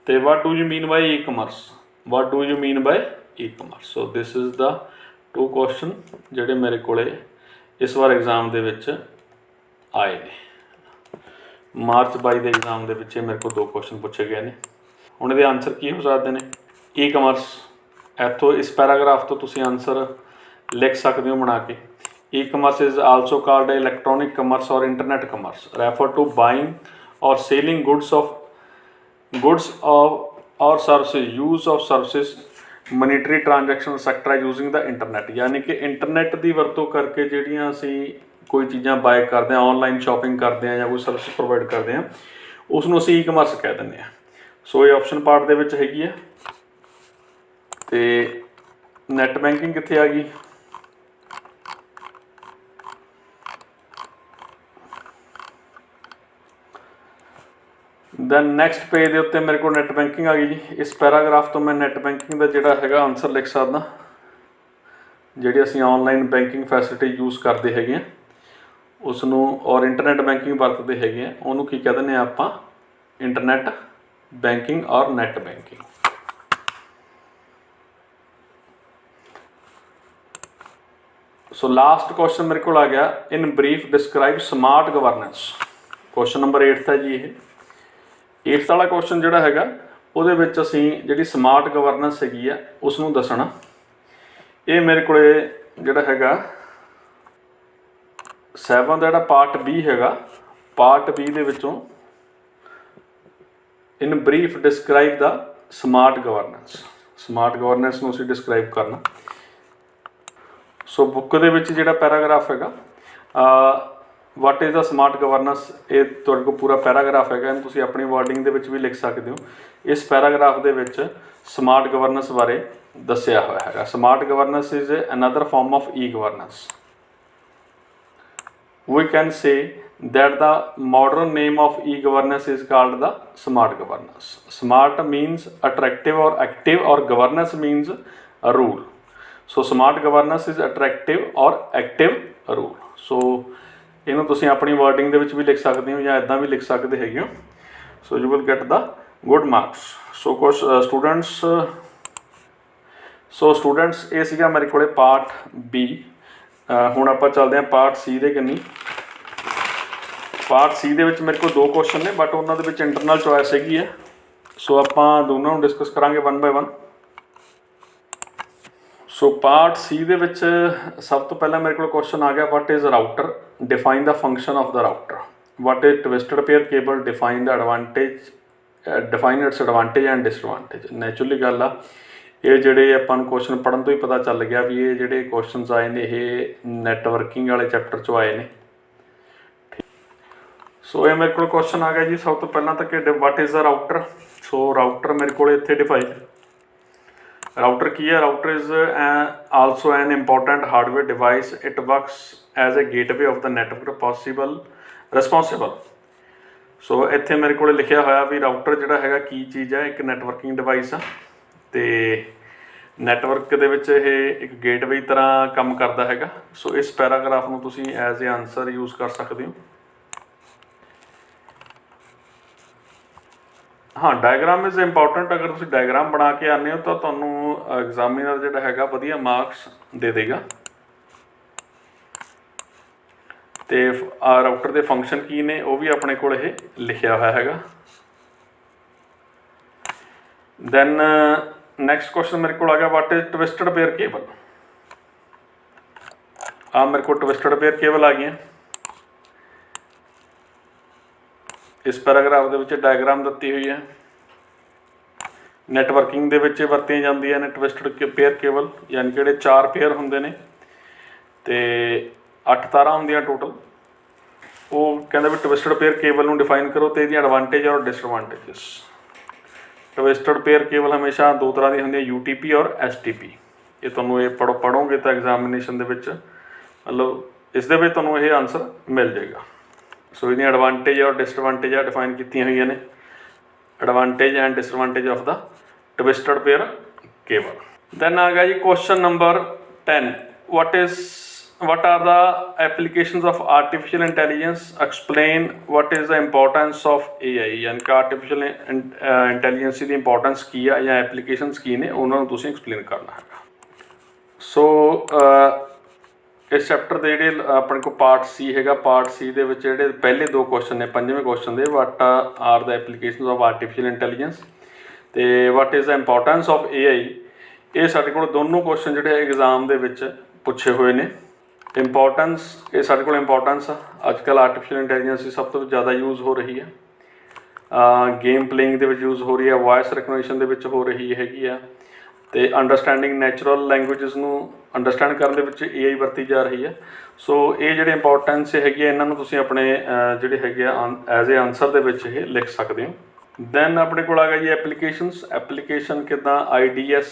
ਤੇ what do you mean by e-commerce, so this is the 2 question ਜਿਹੜੇ ਮੇਰੇ ਕੋਲੇ ਇਸ ਵਾਰ ਐਗਜ਼ਾਮ ਦੇ ਵਿੱਚ ਆਏ ਨੇ। ਮਾਰਚ 22 ਦੇ ਐਗਜ਼ਾਮ ਦੇ ਵਿੱਚ ਮੇਰੇ ਕੋਲ 2 ਕੁਐਸਚਨ ਪੁੱਛੇ ਗਏ ਨੇ। ਹੁਣ ਇਹਦੇ ਆਨਸਰ ਕੀ ਹੋ ਸਕਦੇ ਨੇ? ਈ ਕਮਰਸ, ਇੱਥੋਂ ਇਸ ਪੈਰਾਗ੍ਰਾਫ ਤੋਂ ਤੁਸੀਂ ਆਨਸਰ ਲਿਖ ਸਕਦੇ ਹੋ ਬਣਾ ਕੇ। E-commerce is also called electronic commerce or internet commerce, refer to buying or selling goods or services, use of services, monetary transaction etc using the internet। यानी कि इंटरनेट की वरतों करके ਜਿਹੜੀਆਂ ਅਸੀਂ ਕੋਈ ਚੀਜ਼ਾਂ ਬਾਏ ਕਰਦੇ ਹਾਂ, ਆਨਲਾਈਨ ਸ਼ਾਪਿੰਗ ਕਰਦੇ ਹਾਂ ਜਾਂ ਕੋਈ ਸਰਵਿਸ ਪ੍ਰੋਵਾਈਡ ਕਰਦੇ ਹਾਂ, ਉਸ ਨੂੰ ਅਸੀਂ ਈ-ਕਮਰਸ ਕਹਿ ਦਿੰਦੇ ਹਾਂ। ਸੋ ਇਹ ਆਪਸ਼ਨ ਪਾਰਟ ਦੇ ਵਿੱਚ ਹੈਗੀ ਹੈ। ਤੇ ਨੈਟ ਬੈਂਕਿੰਗ ਕਿੱਥੇ ਆ ਗਈ? ਦੈਨ ਨੈਕਸਟ ਪੇਜ ਦੇ ਉੱਤੇ ਮੇਰੇ ਕੋਲ ਨੈਟ ਬੈਂਕਿੰਗ ਆ ਗਈ ਜੀ। ਇਸ ਪੈਰਾਗ੍ਰਾਫ ਤੋਂ ਮੈਂ ਨੈਟ ਬੈਂਕਿੰਗ ਦਾ ਜਿਹੜਾ ਹੈਗਾ ਆਨਸਰ ਲਿਖ ਸਕਦਾ। ਜਿਹੜੀ ਅਸੀਂ ਆਨਲਾਈਨ ਬੈਂਕਿੰਗ ਫੈਸਿਲਿਟੀ ਯੂਜ਼ ਕਰਦੇ ਹੈਗੇ ਆ ਉਸ ਨੂੰ, ਔਰ ਇੰਟਰਨੈਟ ਬੈਂਕਿੰਗ ਵਰਤਦੇ ਹੈਗੇ ਆ, ਉਹਨੂੰ ਕੀ ਕਹਿ ਦਿੰਦੇ ਆ ਆਪਾਂ? ਇੰਟਰਨੈਟ ਬੈਂਕਿੰਗ ਔਰ net banking. So last question ਮੇਰੇ ਕੋਲ ਆ ਗਿਆ, in brief describe smart governance. Question number 8 ਹੈ ਜੀ। ਇਹ 8th ਵਾਲਾ ਕੁਐਸਚਨ ਜਿਹੜਾ ਹੈਗਾ ਉਹਦੇ ਵਿੱਚ ਅਸੀਂ ਜਿਹੜੀ ਸਮਾਰਟ ਗਵਰਨੈਂਸ ਹੈਗੀ ਆ ਉਸ ਨੂੰ ਦੱਸਣਾ। ਇਹ ਮੇਰੇ ਕੋਲੇ ਜਿਹੜਾ ਹੈਗਾ 7 ਦਾ ਜਿਹੜਾ ਪਾਰਟ B ਹੈਗਾ, ਪਾਰਟ B ਦੇ ਵਿੱਚੋਂ ਇਨ ਬਰੀਫ ਡਿਸਕ੍ਰਾਈਬ ਦਾ ਸਮਾਰਟ ਗਵਰਨੈਂਸ ਨੂੰ ਅਸੀਂ ਡਿਸਕ੍ਰਾਈਬ ਕਰਨਾ। ਸੋ ਬੁੱਕ ਦੇ ਵਿੱਚ ਜਿਹੜਾ ਪੈਰਾਗ੍ਰਾਫ ਹੈਗਾ ਵਾਟ ਇਜ਼ ਦਾ ਸਮਾਰਟ ਗਵਰਨੈਂਸ, ਇਹ ਤੁਹਾਡੇ ਕੋਲ ਪੂਰਾ ਪੈਰਾਗ੍ਰਾਫ ਹੈਗਾ, ਇਹਨੂੰ ਤੁਸੀਂ ਆਪਣੀ ਵਰਡਿੰਗ ਦੇ ਵਿੱਚ ਵੀ ਲਿਖ ਸਕਦੇ ਹੋ। ਇਸ ਪੈਰਾਗ੍ਰਾਫ ਦੇ ਵਿੱਚ ਸਮਾਰਟ ਗਵਰਨੈਂਸ ਬਾਰੇ ਦੱਸਿਆ ਹੋਇਆ ਹੈਗਾ। Smart governance is another farm of e governance. we can say that the modern name of e-governance is called the smart governance. Smart means attractive or active, or governance means a rule. So smart governance is attractive or active rule. So ਇਹਨੂੰ ਤੁਸੀਂ ਆਪਣੀ wording ਦੇ ਵਿੱਚ ਵੀ ਲਿਖ ਸਕਦੇ ਹੋ ਜਾਂ ਇੱਦਾਂ ਵੀ ਲਿਖ ਸਕਦੇ ਹੈਗੇ ਹੋ। So you will get the good marks. So ਕੁਛ ਸਟੂਡੈਂਟਸ ਇਹ ਸੀਗਾ ਮੇਰੇ ਕੋਲੇ ਪਾਰਟ B। ਹੁਣ ਆਪਾਂ ਚੱਲਦੇ ਹਾਂ ਪਾਰਟ C ਦੇ ਕੰਨੀ। ਪਾਰਟ C ਦੇ ਵਿੱਚ ਮੇਰੇ ਕੋਲ 2 ਕੁਐਸਚਨ ਨੇ, ਬਟ ਉਹਨਾਂ ਦੇ ਵਿੱਚ ਇੰਟਰਨਲ ਚੋਇਸ ਹੈਗੀ ਹੈ। ਸੋ ਆਪਾਂ ਦੋਨਾਂ ਨੂੰ ਡਿਸਕਸ ਕਰਾਂਗੇ 1 ਬਾਏ 1। ਸੋ ਪਾਰਟ ਸੀ ਦੇ ਵਿੱਚ ਸਭ ਤੋਂ ਪਹਿਲਾਂ ਮੇਰੇ ਕੋਲ ਕੁਐਸਚਨ ਆ ਗਿਆ, what is router, define the function of the router, what is twisted pair cable, define the advantage, define its advantage and disadvantage. Naturally ਗੱਲ ਆ, ਇਹ ਜਿਹੜੇ ਆਪਾਂ ਨੂੰ ਕੁਐਸਚਨ ਪੜ੍ਹਨ ਤੋਂ ਹੀ ਪਤਾ ਚੱਲ ਗਿਆ ਵੀ ਇਹ ਜਿਹੜੇ ਕੁਐਸਚਨਸ ਆਏ ਨੇ ਇਹ ਨੈਟਵਰਕਿੰਗ ਵਾਲੇ ਚੈਪਟਰ 'ਚੋਂ ਆਏ ਨੇ। ਸੋ ਇਹ ਮੇਰੇ ਕੋਲ ਕੁਐਸਚਨ ਆ ਗਿਆ ਜੀ ਸਭ ਤੋਂ ਪਹਿਲਾਂ ਤਾਂ ਕਿ what is the router. So router ਮੇਰੇ ਕੋਲ ਇੱਥੇ ਡਿਫਾਈਨ, ਰਾਊਟਰ ਕੀ ਹੈ, router is also an important hardware device, it works as a gateway of the network possible responsible. So ਇੱਥੇ ਮੇਰੇ ਕੋਲ ਲਿਖਿਆ ਹੋਇਆ ਵੀ ਰਾਊਟਰ ਜਿਹੜਾ ਹੈਗਾ ਕੀ ਚੀਜ਼ ਹੈ, ਇੱਕ ਨੈਟਵਰਕਿੰਗ ਡਿਵਾਈਸ ਆ ਅਤੇ ਨੈਟਵਰਕ ਦੇ ਵਿੱਚ ਇਹ ਇੱਕ ਗੇਟਵੇ ਤਰ੍ਹਾਂ ਕੰਮ ਕਰਦਾ ਹੈਗਾ। ਸੋ ਇਸ ਪੈਰਾਗ੍ਰਾਫ ਨੂੰ ਤੁਸੀਂ ਐਜ਼ ਏ ਆਨਸਰ ਯੂਜ਼ ਕਰ ਸਕਦੇ ਹੋ। ਹਾਂ, ਡਾਇਗਰਾਮ ਇਜ਼ ਇੰਪੋਰਟੈਂਟ, ਅਗਰ ਤੁਸੀਂ ਡਾਇਗਰਾਮ ਬਣਾ ਕੇ ਆਉਂਦੇ ਹੋ ਤਾਂ ਤੁਹਾਨੂੰ ਐਗਜ਼ਾਮੀਨਰ ਜਿਹੜਾ ਹੈਗਾ ਵਧੀਆ ਮਾਰਕਸ ਦੇ ਦੇਗਾ। ਅਤੇ ਰਾਊਟਰ ਦੇ ਫੰਕਸ਼ਨ ਕੀ ਨੇ ਉਹ ਵੀ ਆਪਣੇ ਕੋਲ ਇਹ ਲਿਖਿਆ ਹੋਇਆ ਹੈਗਾ। ਦੈਨ ਨੈਕਸਟ ਕੁਐਸਚਨ ਮੇਰੇ ਕੋਲ ਆ ਗਿਆ, what is twisted pair cable. ਮੇਰੇ ਕੋਲ ਟਵਿਸਟਡ ਪੇਅਰ ਕੇਬਲ ਆ ਗਈਆਂ। ਇਸ ਪੈਰਾਗ੍ਰਾਫ ਦੇ ਵਿੱਚ ਡਾਇਗਰਾਮ ਦਿੱਤੀ ਹੋਈ ਹੈ। ਨੈਟਵਰਕਿੰਗ ਦੇ ਵਿੱਚ ਵਰਤੀਆਂ ਜਾਂਦੀਆਂ ਨੇ ਟਵਿਸਟਡ ਪੇਅਰ ਕੇਬਲ, ਯਾਨੀ ਕਿ ਜਿਹੜੇ 4 ਪੇਅਰ ਹੁੰਦੇ ਨੇ ਅਤੇ 8 ਤਾਰਾਂ ਹੁੰਦੀਆਂ ਟੋਟਲ। ਉਹ ਕਹਿੰਦਾ ਵੀ ਟਵਿਸਟਡ ਪੇਅਰ ਕੇਬਲ ਨੂੰ ਡਿਫਾਈਨ ਕਰੋ ਅਤੇ ਇਹਦੀਆਂ ਐਡਵਾਂਟੇਜ ਔਰ ਡਿਸਐਡਵਾਂਟੇਜਸ। ਟਵਿਸਟਡ ਪੇਅਰ ਕੇਬਲ ਹਮੇਸ਼ਾ 2 ਤਰ੍ਹਾਂ ਦੀ ਹੁੰਦੀ ਹੈ, UTP ਔਰ STP। ਇਹ ਤੁਹਾਨੂੰ ਇਹ ਪੜ੍ਹੋਗੇ ਤਾਂ ਐਗਜ਼ਾਮੀਨੇਸ਼ਨ ਦੇ ਵਿੱਚ ਮਤਲਬ ਇਸ ਦੇ ਵਿੱਚ ਤੁਹਾਨੂੰ ਇਹ ਆਨਸਰ ਮਿਲ ਜਾਏਗਾ। ਸੋ ਇਹਦੀਆਂ ਐਡਵਾਂਟੇਜ ਔਰ ਡਿਸਐਡਵਾਂਟੇਜਾਂ ਡਿਫਾਈਨ ਕੀਤੀਆਂ ਹੋਈਆਂ ਨੇ, advantage and disadvantage of the twisted pair cable. Then ਆ ਗਿਆ ਜੀ question number 10, what are the applications of artificial intelligence, explain what is the importance of AI। ਯਾਨੀ ਕਿ ਆਰਟੀਫਿਸ਼ੀਅਲ ਇੰਟੈਲੀਜੈਂਸ ਦੀ ਇੰਪੋਰਟੈਂਸ ਕੀ ਆ ਜਾਂ ਐਪਲੀਕੇਸ਼ਨਸ ਕੀ ਨੇ ਉਹਨਾਂ ਨੂੰ ਤੁਸੀਂ ਐਕਸਪਲੇਨ ਕਰਨਾ ਹੈਗਾ। ਸੋ ਇਸ ਚੈਪਟਰ ਦੇ ਜਿਹੜੇ ਆਪਣੇ ਕੋਲ ਪਾਰਟ ਸੀ ਹੈਗਾ, ਪਾਰਟ ਸੀ ਦੇ ਵਿੱਚ ਜਿਹੜੇ ਪਹਿਲੇ 2 ਕੁਐਸਚਨ ਨੇ 5ਵੇਂ ਕੁਐਸਚਨ ਦੇ, what are the applications of artificial intelligence ਅਤੇ what is the importance of AI। ਇਹ ਸਾਡੇ ਕੋਲ ਦੋਨੋਂ ਕੁਐਸਚਨ ਜਿਹੜੇ ਐਗਜ਼ਾਮ ਦੇ ਵਿੱਚ ਪੁੱਛੇ ਹੋਏ ਨੇ। ਇੰਪੋਰਟੈਂਸ, ਇਹ ਸਾਡੇ ਕੋਲ ਇੰਪੋਰਟੈਂਸ ਆ, ਅੱਜ ਕੱਲ੍ਹ ਆਰਟੀਫਿਸ਼ੀਅਲ ਇੰਟੈਲੀਜੈਂਸ ਦੀ ਸਭ ਤੋਂ ਜ਼ਿਆਦਾ ਯੂਜ਼ ਹੋ ਰਹੀ ਹੈ। ਗੇਮ ਪਲੇਇੰਗ ਦੇ ਵਿੱਚ ਯੂਜ਼ ਹੋ ਰਹੀ ਹੈ, ਵੋਇਸ ਰਿਕਗਨੀਸ਼ਨ ਦੇ ਵਿੱਚ ਹੋ ਰਹੀ ਹੈਗੀ ਆ, ਅਤੇ ਅੰਡਰਸਟੈਂਡਿੰਗ ਨੈਚੁਰਲ ਲੈਂਗੁਏਜਸ ਨੂੰ ਅੰਡਰਸਟੈਂਡ ਕਰਨ ਦੇ ਵਿੱਚ AI ਵਰਤੀ ਜਾ ਰਹੀ ਹੈ। ਸੋ ਇਹ ਜਿਹੜੇ ਇੰਪੋਰਟੈਂਸ ਹੈਗੀ ਆ ਇਹਨਾਂ ਨੂੰ ਤੁਸੀਂ ਆਪਣੇ ਜਿਹੜੇ ਹੈਗੇ ਆ ਐਜ਼ ਏ ਆਨਸਰ ਦੇ ਵਿੱਚ ਇਹ ਲਿਖ ਸਕਦੇ ਹੋ। ਦੈਨ ਆਪਣੇ ਕੋਲ ਆ ਗਿਆ ਜੀ ਐਪਲੀਕੇਸ਼ਨਸ। ਐਪਲੀਕੇਸ਼ਨ ਕਿੱਦਾਂ IDS,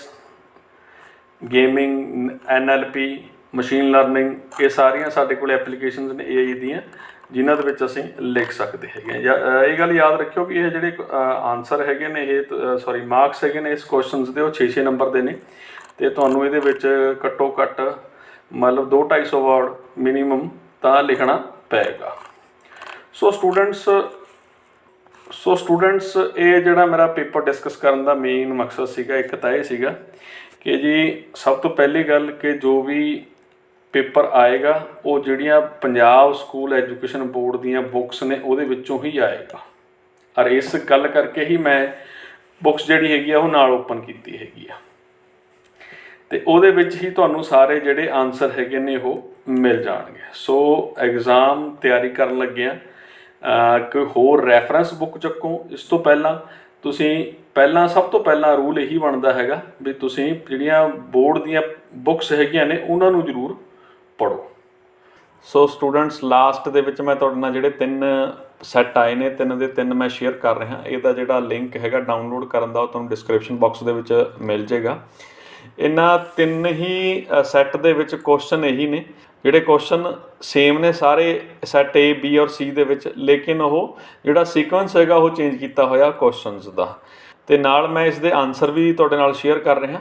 gaming, NLP, machine learning, ਇਹ ਸਾਰੀਆਂ ਸਾਡੇ ਕੋਲ ਐਪਲੀਕੇਸ਼ਨਸ ਨੇ AI ਦੀਆਂ ਜਿਨ੍ਹਾਂ ਦੇ ਵਿੱਚ ਅਸੀਂ ਲਿਖ ਸਕਦੇ ਹੈਗੇ ਹਾਂ। ਇਹ ਗੱਲ ਯਾਦ ਰੱਖਿਓ ਕਿ ਇਹ ਜਿਹੜੇ ਆਨਸਰ ਹੈਗੇ ਨੇ ਇਹ ਮਾਰਕਸ ਹੈਗੇ ਨੇ ਇਸ ਕੁਐਸਚਨਸ ਦੇ ਉਹ 6-6 ਨੰਬਰ ਦੇ ਨੇ ਅਤੇ ਤੁਹਾਨੂੰ ਇਹਦੇ ਵਿੱਚ ਘੱਟੋ ਘੱਟ ਮਤਲਬ 200-250 ਵਰਡ ਮਿਨੀਮਮ ਤਾਂ ਲਿਖਣਾ ਪਏਗਾ। ਸੋ ਸਟੂਡੈਂਟਸ ਇਹ ਜਿਹੜਾ ਮੇਰਾ ਪੇਪਰ ਡਿਸਕਸ ਕਰਨ ਦਾ ਮੇਨ ਮਕਸਦ ਸੀਗਾ, ਇੱਕ ਤਾਂ ਇਹ ਸੀਗਾ ਕਿ ਜੀ ਸਭ ਤੋਂ ਪਹਿਲੀ ਗੱਲ ਕਿ ਜੋ ਵੀ ਪੇਪਰ ਆਏਗਾ ਉਹ ਜਿਹੜੀਆਂ ਪੰਜਾਬ ਸਕੂਲ ਐਜੂਕੇਸ਼ਨ ਬੋਰਡ ਦੀਆਂ ਬੁੱਕਸ ਨੇ ਉਹਦੇ ਵਿੱਚੋਂ ਹੀ ਆਏਗਾ। ਔਰ ਇਸ ਗੱਲ ਕਰਕੇ ਹੀ ਮੈਂ ਬੁੱਕਸ ਜਿਹੜੀ ਹੈਗੀ ਆ ਉਹ ਨਾਲ ਓਪਨ ਕੀਤੀ ਹੈਗੀ ਆ ਅਤੇ ਉਹਦੇ ਵਿੱਚ ਹੀ ਤੁਹਾਨੂੰ ਸਾਰੇ ਜਿਹੜੇ ਆਨਸਰ ਹੈਗੇ ਨੇ ਉਹ ਮਿਲ ਜਾਣਗੇ। ਸੋ ਐਗਜ਼ਾਮ ਤਿਆਰੀ ਕਰਨ ਲੱਗਿਆਂ ਕੋਈ ਹੋਰ ਰੈਫਰੈਂਸ ਬੁੱਕ ਚੱਕੋ। ਇਸ ਤੋਂ ਪਹਿਲਾਂ ਤੁਸੀਂ ਸਭ ਤੋਂ ਪਹਿਲਾਂ ਰੂਲ ਇਹੀ ਬਣਦਾ ਹੈਗਾ ਵੀ ਤੁਸੀਂ ਜਿਹੜੀਆਂ ਬੋਰਡ ਦੀਆਂ ਬੁੱਕਸ ਹੈਗੀਆਂ ਨੇ ਉਹਨਾਂ ਨੂੰ ਜ਼ਰੂਰ ਪੜ੍ਹੋ। ਸੋ ਸਟੂਡੈਂਟਸ ਲਾਸਟ ਦੇ ਵਿੱਚ ਮੈਂ ਤੁਹਾਡੇ ਨਾਲ ਜਿਹੜੇ 3 ਸੈੱਟ ਆਏ ਨੇ 3 ਦੇ 3 ਮੈਂ ਸ਼ੇਅਰ ਕਰ ਰਿਹਾ। ਇਹਦਾ ਜਿਹੜਾ ਲਿੰਕ ਹੈਗਾ ਡਾਊਨਲੋਡ ਕਰਨ ਦਾ ਉਹ ਤੁਹਾਨੂੰ ਡਿਸਕ੍ਰਿਪਸ਼ਨ ਬਾਕਸ ਦੇ ਵਿੱਚ ਮਿਲ ਜਾਏਗਾ। ਇਹਨਾਂ 3 ਹੀ ਸੈੱਟ ਦੇ ਵਿੱਚ ਕੁਐਸਚਨ ਇਹੀ ਨੇ, ਜਿਹੜੇ ਕੁਐਸਚਨ ਸੇਮ ਨੇ ਸਾਰੇ ਸੈੱਟ A, B ਔਰ C ਦੇ ਵਿੱਚ, ਲੇਕਿਨ ਉਹ ਜਿਹੜਾ ਸੀਕੁਐਂਸ ਹੈਗਾ ਉਹ ਚੇਂਜ ਕੀਤਾ ਹੋਇਆ ਕੁਐਸਚਨਸ ਦਾ, ਅਤੇ ਨਾਲ ਮੈਂ ਇਸ ਦੇ ਆਨਸਰ ਵੀ ਤੁਹਾਡੇ ਨਾਲ ਸ਼ੇਅਰ ਕਰ ਰਿਹਾ।